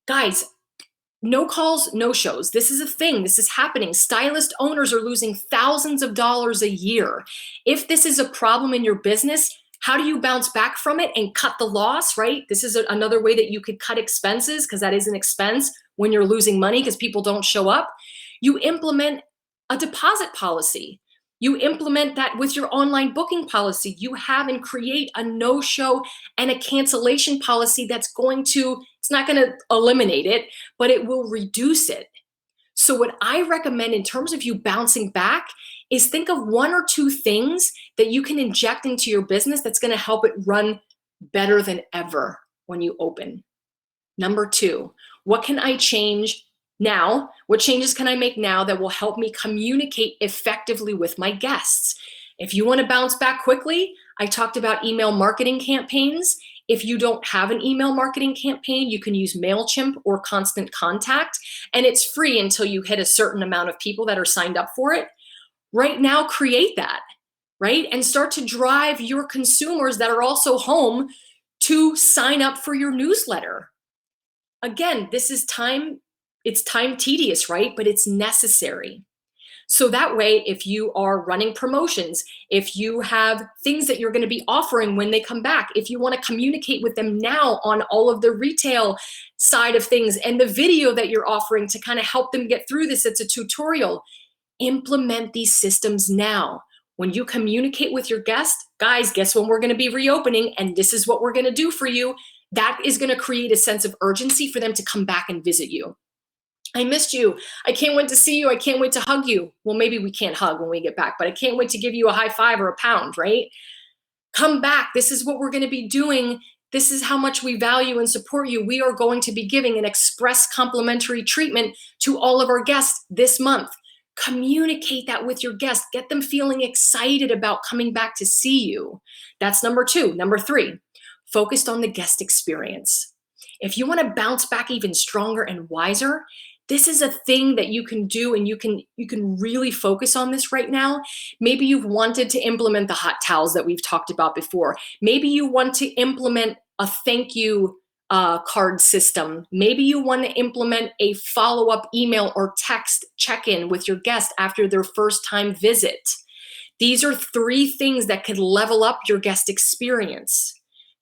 guys, no calls, no shows. This is a thing. This is happening. Stylist owners are losing thousands of dollars a year. If this is a problem in your business, how do you bounce back from it and cut the loss, right? This is another way that you could cut expenses because that is an expense when you're losing money because people don't show up. You implement a deposit policy. You implement that with your online booking policy. You have and create a no-show and a cancellation policy that's going to, it's not going to eliminate it, but it will reduce it. So what I recommend in terms of you bouncing back is think of one or two things that you can inject into your business that's going to help it run better than ever when you open. Number two, what can I change now? What changes can I make now that will help me communicate effectively with my guests? If you want to bounce back quickly, I talked about email marketing campaigns. If you don't have an email marketing campaign, you can use MailChimp or Constant Contact, and it's free until you hit a certain amount of people that are signed up for it. Right now, create that, right? And start to drive your consumers that are also home to sign up for your newsletter. Again, this is time, it's time tedious, right? But it's necessary. So that way, if you are running promotions, if you have things that you're going to be offering when they come back, if you want to communicate with them now on all of the retail side of things and the video that you're offering to kind of help them get through this, it's a tutorial. Implement these systems now. When you communicate with your guests, guys, guess when we're going to be reopening and this is what we're going to do for you. That is going to create a sense of urgency for them to come back and visit you. I missed you. I can't wait to see you. I can't wait to hug you. Well, maybe we can't hug when we get back, but I can't wait to give you a high five or a pound, right? Come back. This is what we're going to be doing. This is how much we value and support you. We are going to be giving an express complimentary treatment to all of our guests this month. Communicate that with your guests. Get them feeling excited about coming back to see you. That's number two. Number three, focused on the guest experience. If you want to bounce back even stronger and wiser, this is a thing that you can do, and you can really focus on this right now. Maybe you've wanted to implement the hot towels that we've talked about before. Maybe you want to implement a thank you card system. Maybe you want to implement a follow-up email or text check-in with your guest after their first time visit. These are three things that could level up your guest experience.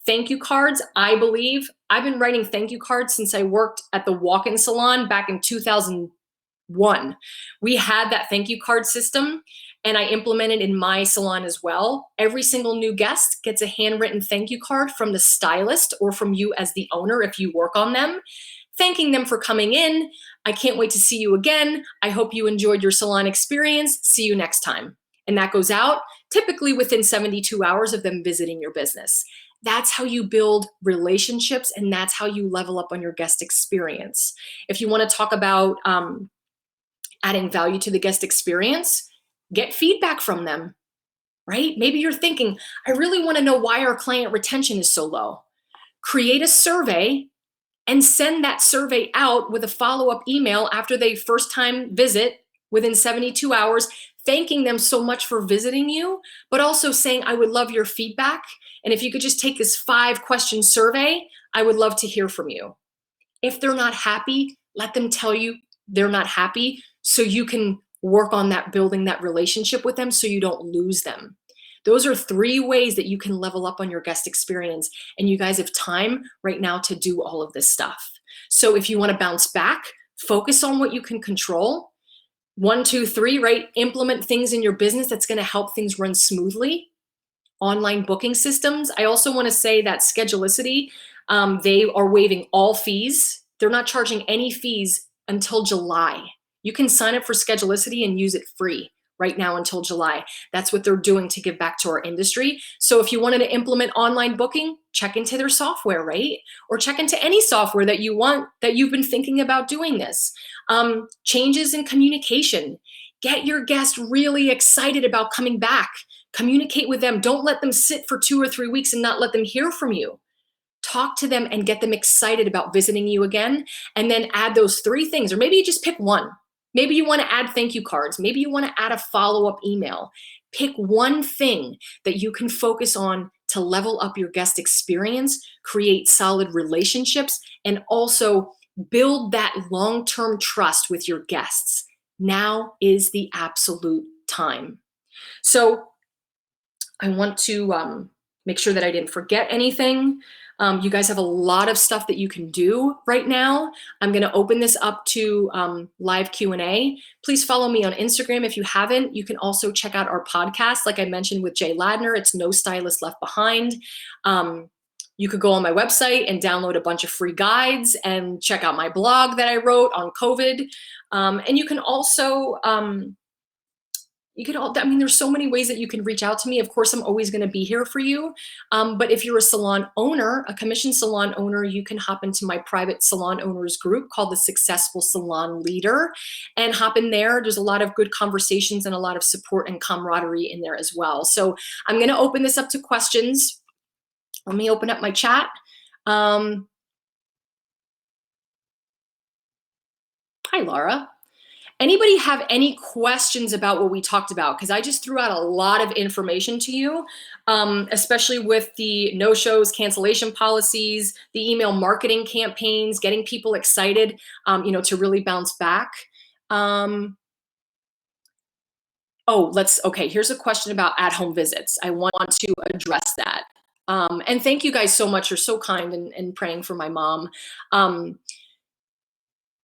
Thank you cards, I believe, I've been writing thank you cards since I worked at the walk-in salon back in 2001. We had that thank you card system, and I implemented in my salon as well. Every single new guest gets a handwritten thank you card from the stylist or from you as the owner if you work on them, thanking them for coming in. I can't wait to see you again. I hope you enjoyed your salon experience. See you next time. And that goes out typically within 72 hours of them visiting your business. That's how you build relationships, and that's how you level up on your guest experience. If you want to talk about adding value to the guest experience, get feedback from them, right? Maybe you're thinking, I really want to know why our client retention is so low. Create a survey and send that survey out with a follow-up email after they first time visit within 72 hours, thanking them so much for visiting you, but also saying, I would love your feedback. And if you could just take this 5-question survey, I would love to hear from you. If they're not happy, let them tell you they're not happy so you can work on that, building that relationship with them so you don't lose them. Those are 3 ways that you can level up on your guest experience. And you guys have time right now to do all of this stuff. So if you want to bounce back, focus on what you can control. 1, 2, 3, right? Implement things in your business that's going to help things run smoothly. Online booking systems. I also want to say that Schedulicity, they are waiving all fees. They're not charging any fees until July. You can sign up for Schedulicity and use it free right now until July. That's what they're doing to give back to our industry. So if you wanted to implement online booking, check into their software, right? Or check into any software that you want, that you've been thinking about doing this. Changes in communication. Get your guests really excited about coming back. Communicate with them. Don't let them sit for 2 or 3 weeks and not let them hear from you. Talk to them and get them excited about visiting you again. And then add those 3 things, or maybe you just pick one. Maybe you want to add thank you cards. Maybe you want to add a follow-up email. Pick one thing that you can focus on to level up your guest experience, create solid relationships, and also build that long-term trust with your guests. Now is the absolute time. So I want to make sure that I didn't forget anything. You guys have a lot of stuff that you can do right now. I'm going to open this up to live Q&A. Please follow me on Instagram if you haven't. You can also check out our podcast, like I mentioned with Jay Ladner. It's No Stylist Left Behind. You could go on my website and download a bunch of free guides and check out my blog that I wrote on COVID. And you can also there's so many ways that you can reach out to me. Of course, I'm always going to be here for you. But if you're a salon owner, a commissioned salon owner, you can hop into my private salon owners group called the Successful Salon Leader and hop in there. There's a lot of good conversations and a lot of support and camaraderie in there as well. So I'm going to open this up to questions. Let me open up my chat. Hi, Laura. Anybody have any questions about what we talked about? Because I just threw out a lot of information to you, especially with the no-shows, cancellation policies, the email marketing campaigns, getting people excited, to really bounce back. Okay, here's a question about at-home visits. I want to address that. And thank you guys so much. You're so kind and praying for my mom.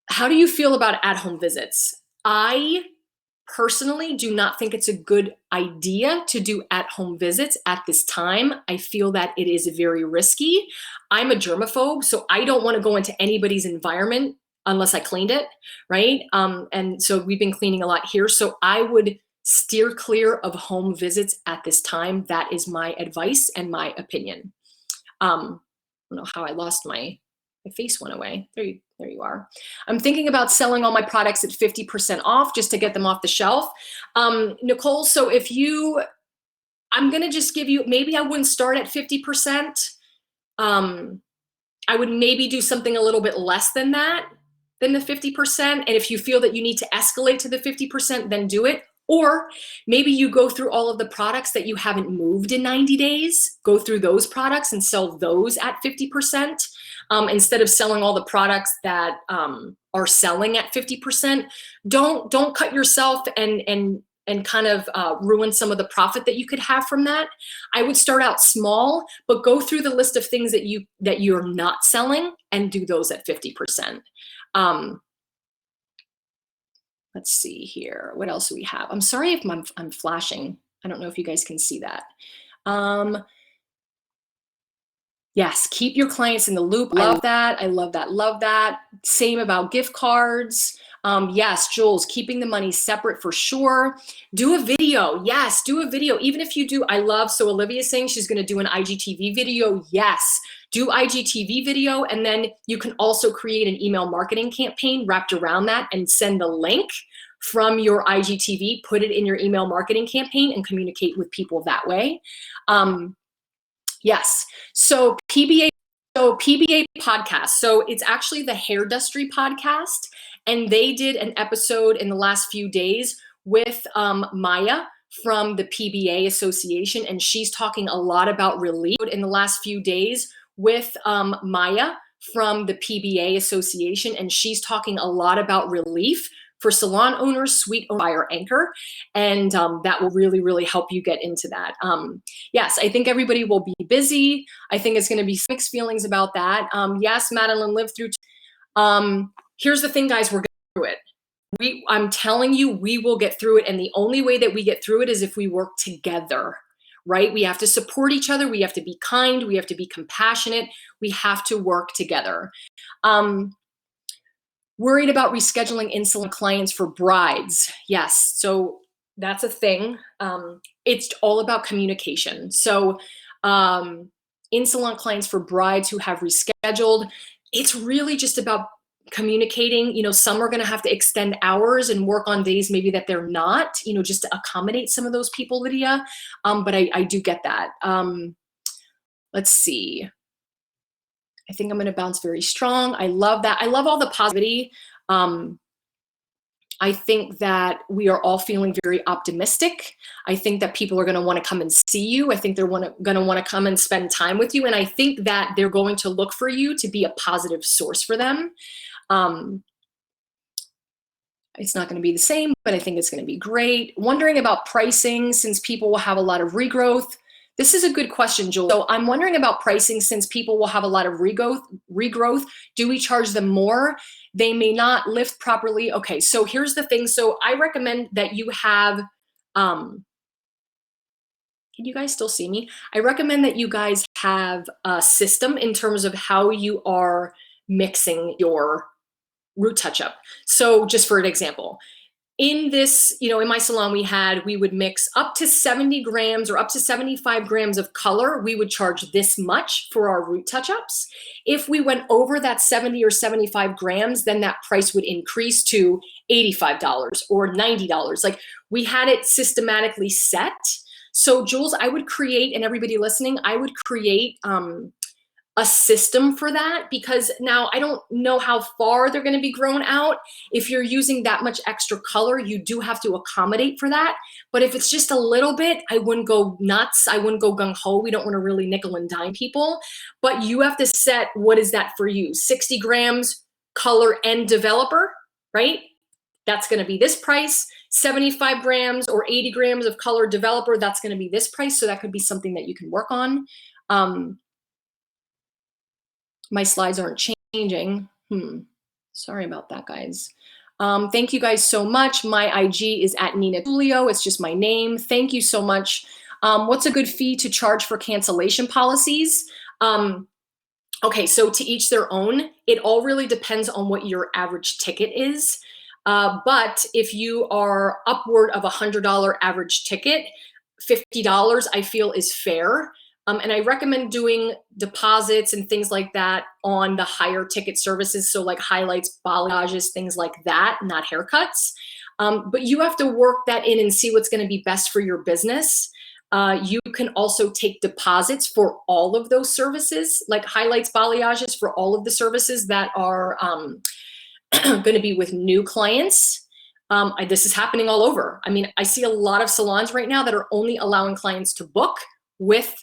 How do you feel about at-home visits? I personally do not think it's a good idea to do at-home visits at this time. I feel that it is very risky. I'm a germaphobe, so I don't want to go into anybody's environment unless I cleaned it, right? And so we've been cleaning a lot here. So I would steer clear of home visits at this time. That is my advice and my opinion. I don't know how I lost my face went away. There you are. I'm thinking about selling all my products at 50% off just to get them off the shelf. Nicole, so I'm going to just give you, maybe I wouldn't start at 50%. I would maybe do something a little bit less than that, than the 50%. And if you feel that you need to escalate to the 50%, then do it. Or maybe you go through all of the products that you haven't moved in 90 days, go through those products and sell those at 50%. Instead of selling all the products that are selling at 50%, don't cut yourself and kind of ruin some of the profit that you could have from that. I would start out small, but go through the list of things that you're not selling and do those at 50%. Let's see here. What else do we have? I'm sorry if I'm flashing. I don't know if you guys can see that. Yes, keep your clients in the loop. Love that. I love that. Love that. Same about gift cards. Yes, Jules, keeping the money separate for sure. Do a video. Yes, do a video. Even if you do, so Olivia's saying she's going to do an IGTV video. Yes, do IGTV video. And then you can also create an email marketing campaign wrapped around that and send the link from your IGTV, put it in your email marketing campaign and communicate with people that way. Yes, so PBA podcast. So it's actually the Hairdustry podcast. And they did an episode in the last few days with Maya from the PBA Association. And she's talking a lot about relief in the last few days with Maya from the PBA Association. And she's talking a lot about relief for salon owners, suite owner, buyer anchor. And that will really, really help you get into that. Yes, I think everybody will be busy. I think it's going to be mixed feelings about that. Yes, Madeline lived through. Here's the thing, guys, we're going through it. I'm telling you, we will get through it. And the only way that we get through it is if we work together, right? We have to support each other. We have to be kind. We have to be compassionate. We have to work together. Worried about rescheduling in-salon clients for brides. Yes, so that's a thing. It's all about communication. So in-salon clients for brides who have rescheduled, it's really just about communicating. You know, some are going to have to extend hours and work on days maybe that they're not, you know, just to accommodate some of those people, Lydia. But I do get that. Let's see. I think I'm going to bounce very strong. I love that. I love all the positivity. I think that we are all feeling very optimistic. I think that people are going to want to come and see you. I think they're going to want to come and spend time with you. And I think that they're going to look for you to be a positive source for them. It's not going to be the same, but I think it's going to be great. Wondering about pricing since people will have a lot of regrowth. This is a good question, Jules. So I'm wondering about pricing since people will have a lot of regrowth. Do we charge them more? They may not lift properly. Okay, so here's the thing. So I recommend that you have, can you guys still see me? I recommend that you guys have a system in terms of how you are mixing your root touch-up. So just for an example, in this, you know, in my salon, we would mix up to 70 grams or up to 75 grams of color. We would charge this much for our root touch-ups. If we went over that 70 or 75 grams, then that price would increase to $85 or $90. Like we had it systematically set. So Jules, I would create, and everybody listening, I would create a system for that, because now I don't know how far they're going to be grown out. If you're using that much extra color, you do have to accommodate for that. But if it's just a little bit, I wouldn't go nuts. I wouldn't go gung-ho. We don't want to really nickel and dime people. But you have to set, what is that for you? 60 grams color and developer, right? That's going to be this price. 75 grams or 80 grams of color developer, that's going to be this price. So that could be something that you can work on. My slides aren't changing. Sorry about that, guys. Thank you guys so much. My IG is at Nina Tulio. It's just my name. Thank you so much. What's a good fee to charge for cancellation policies? Okay, so to each their own. It all really depends on what your average ticket is. But if you are upward of $100 average ticket, $50 I feel is fair. And I recommend doing deposits and things like that on the higher ticket services. So like highlights, balayages, things like that, not haircuts. But you have to work that in and see what's going to be best for your business. You can also take deposits for all of those services, like highlights, balayages for all of the services that are going to be with new clients. This is happening all over. I mean, I see a lot of salons right now that are only allowing clients to book with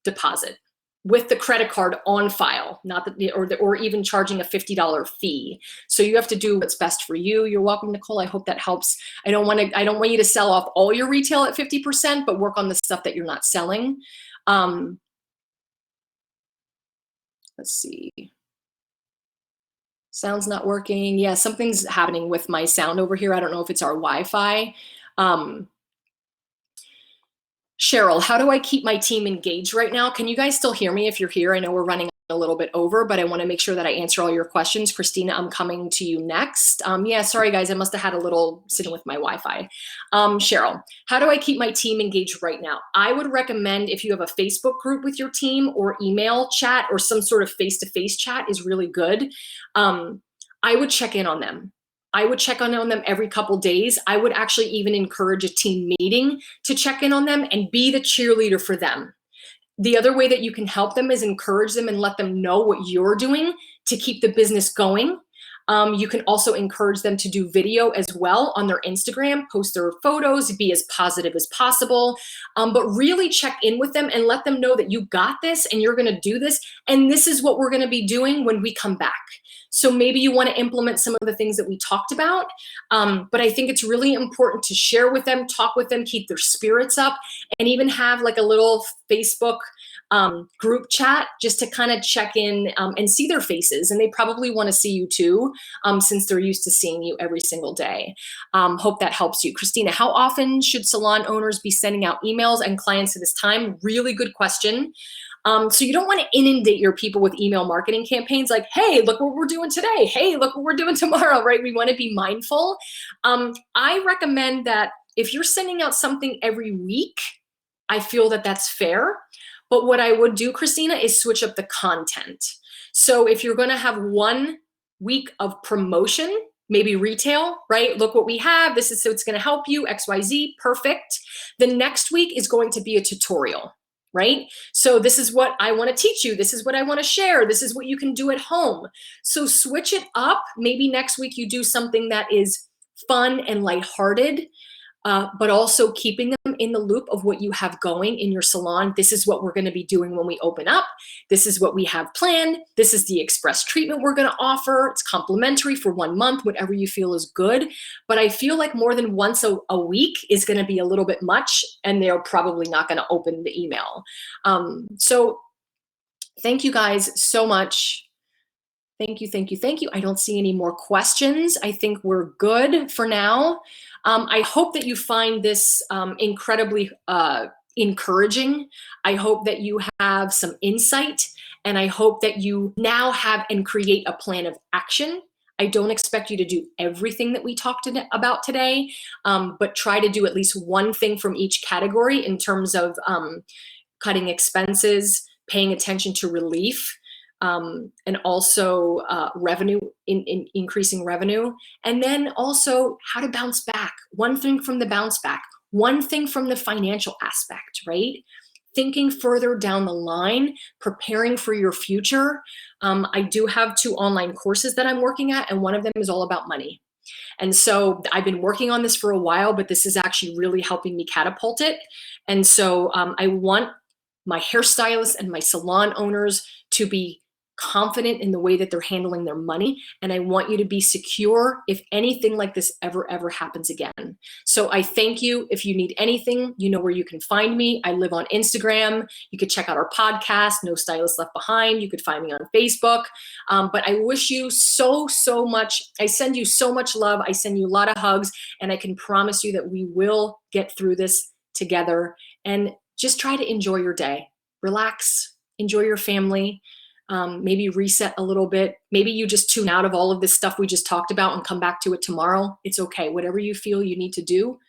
deposit. with the credit card on file, not that, or even charging a $50 fee. So you have to do what's best for you. You're welcome, Nicole. I hope that helps. I don't want you to sell off all your retail at 50%, but work on the stuff that you're not selling. Let's see. Sound's not working. Yeah, something's happening with my sound over here. I don't know if it's our Wi-Fi. Cheryl, how do I keep my team engaged right now? Can you guys still hear me if you're here? I know we're running a little bit over, but I want to make sure that I answer all your questions. Christina, I'm coming to you next. Yeah, sorry guys, I must have had a little sitting with my Wi-Fi. Cheryl, how do I keep my team engaged right now? I would recommend if you have a Facebook group with your team or email chat or some sort of face-to-face chat is really good. I would check in on them. I would check on them every couple days. I would actually even encourage a team meeting to check in on them and be the cheerleader for them. The other way that you can help them is encourage them and let them know what you're doing to keep the business going. You can also encourage them to do video as well on their Instagram, post their photos, be as positive as possible, but really check in with them and let them know that you got this and you're gonna do this, and this is what we're gonna be doing when we come back. So maybe you wanna implement some of the things that we talked about, but I think it's really important to share with them, talk with them, keep their spirits up, and even have like a little Facebook group chat just to kind of check in and see their faces. And they probably want to see you too, since they're used to seeing you every single day. Hope that helps you. Christina, how often should salon owners be sending out emails and clients at this time? Really good question. So you don't want to inundate your people with email marketing campaigns like, hey, look what we're doing today. Hey, look what we're doing tomorrow, right? We want to be mindful. I recommend that if you're sending out something every week, I feel that that's fair. But what I would do, Christina, is switch up the content. So if you're going to have 1 week of promotion, maybe retail, right? Look what we have. This is so it's going to help you, XYZ, perfect. The next week is going to be a tutorial, right? So this is what I want to teach you. This is what I want to share. This is what you can do at home. So switch it up. Maybe next week you do something that is fun and lighthearted, but also keeping them in the loop of what you have going in your salon. This is what we're going to be doing when we open up. This is what we have planned. This is the express treatment we're going to offer. It's complimentary for 1 month, whatever you feel is good. But I feel like more than once a week is going to be a little bit much, and they're probably not going to open the email. So thank you guys so much. Thank you, thank you, thank you. I don't see any more questions. I think we're good for now. I hope that you find this incredibly encouraging. I hope that you have some insight, and I hope that you now have and create a plan of action. I don't expect you to do everything that we talked about today, but try to do at least one thing from each category in terms of cutting expenses, paying attention to relief, and also revenue, increasing revenue, and then also how to bounce back. One thing from the bounce back, one thing from the financial aspect, right? Thinking further down the line, preparing for your future. I do have 2 online courses that I'm working at, and one of them is all about money. And so I've been working on this for a while, but this is actually really helping me catapult it. And so I want my hairstylists and my salon owners to be confident in the way that they're handling their money. And I want you to be secure if anything like this ever happens again. So I thank you. If you need anything, you know where you can find me. I live on Instagram. You could check out our podcast, No Stylist Left Behind. You could find me on Facebook. But I wish you so much. I send you so much love. I send you a lot of hugs, and I can promise you that we will get through this together. And just try to enjoy your day. Relax, enjoy your family. Maybe reset a little bit. Maybe you just tune out of all of this stuff we just talked about and come back to it tomorrow. It's okay. Whatever you feel you need to do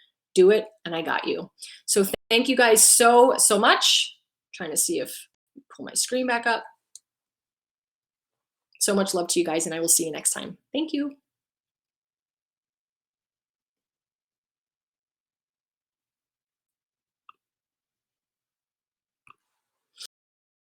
it, and I got you. So thank you guys so much. Trying to see if I pull my screen back up. So much love to you guys, and I will see you next time. Thank you.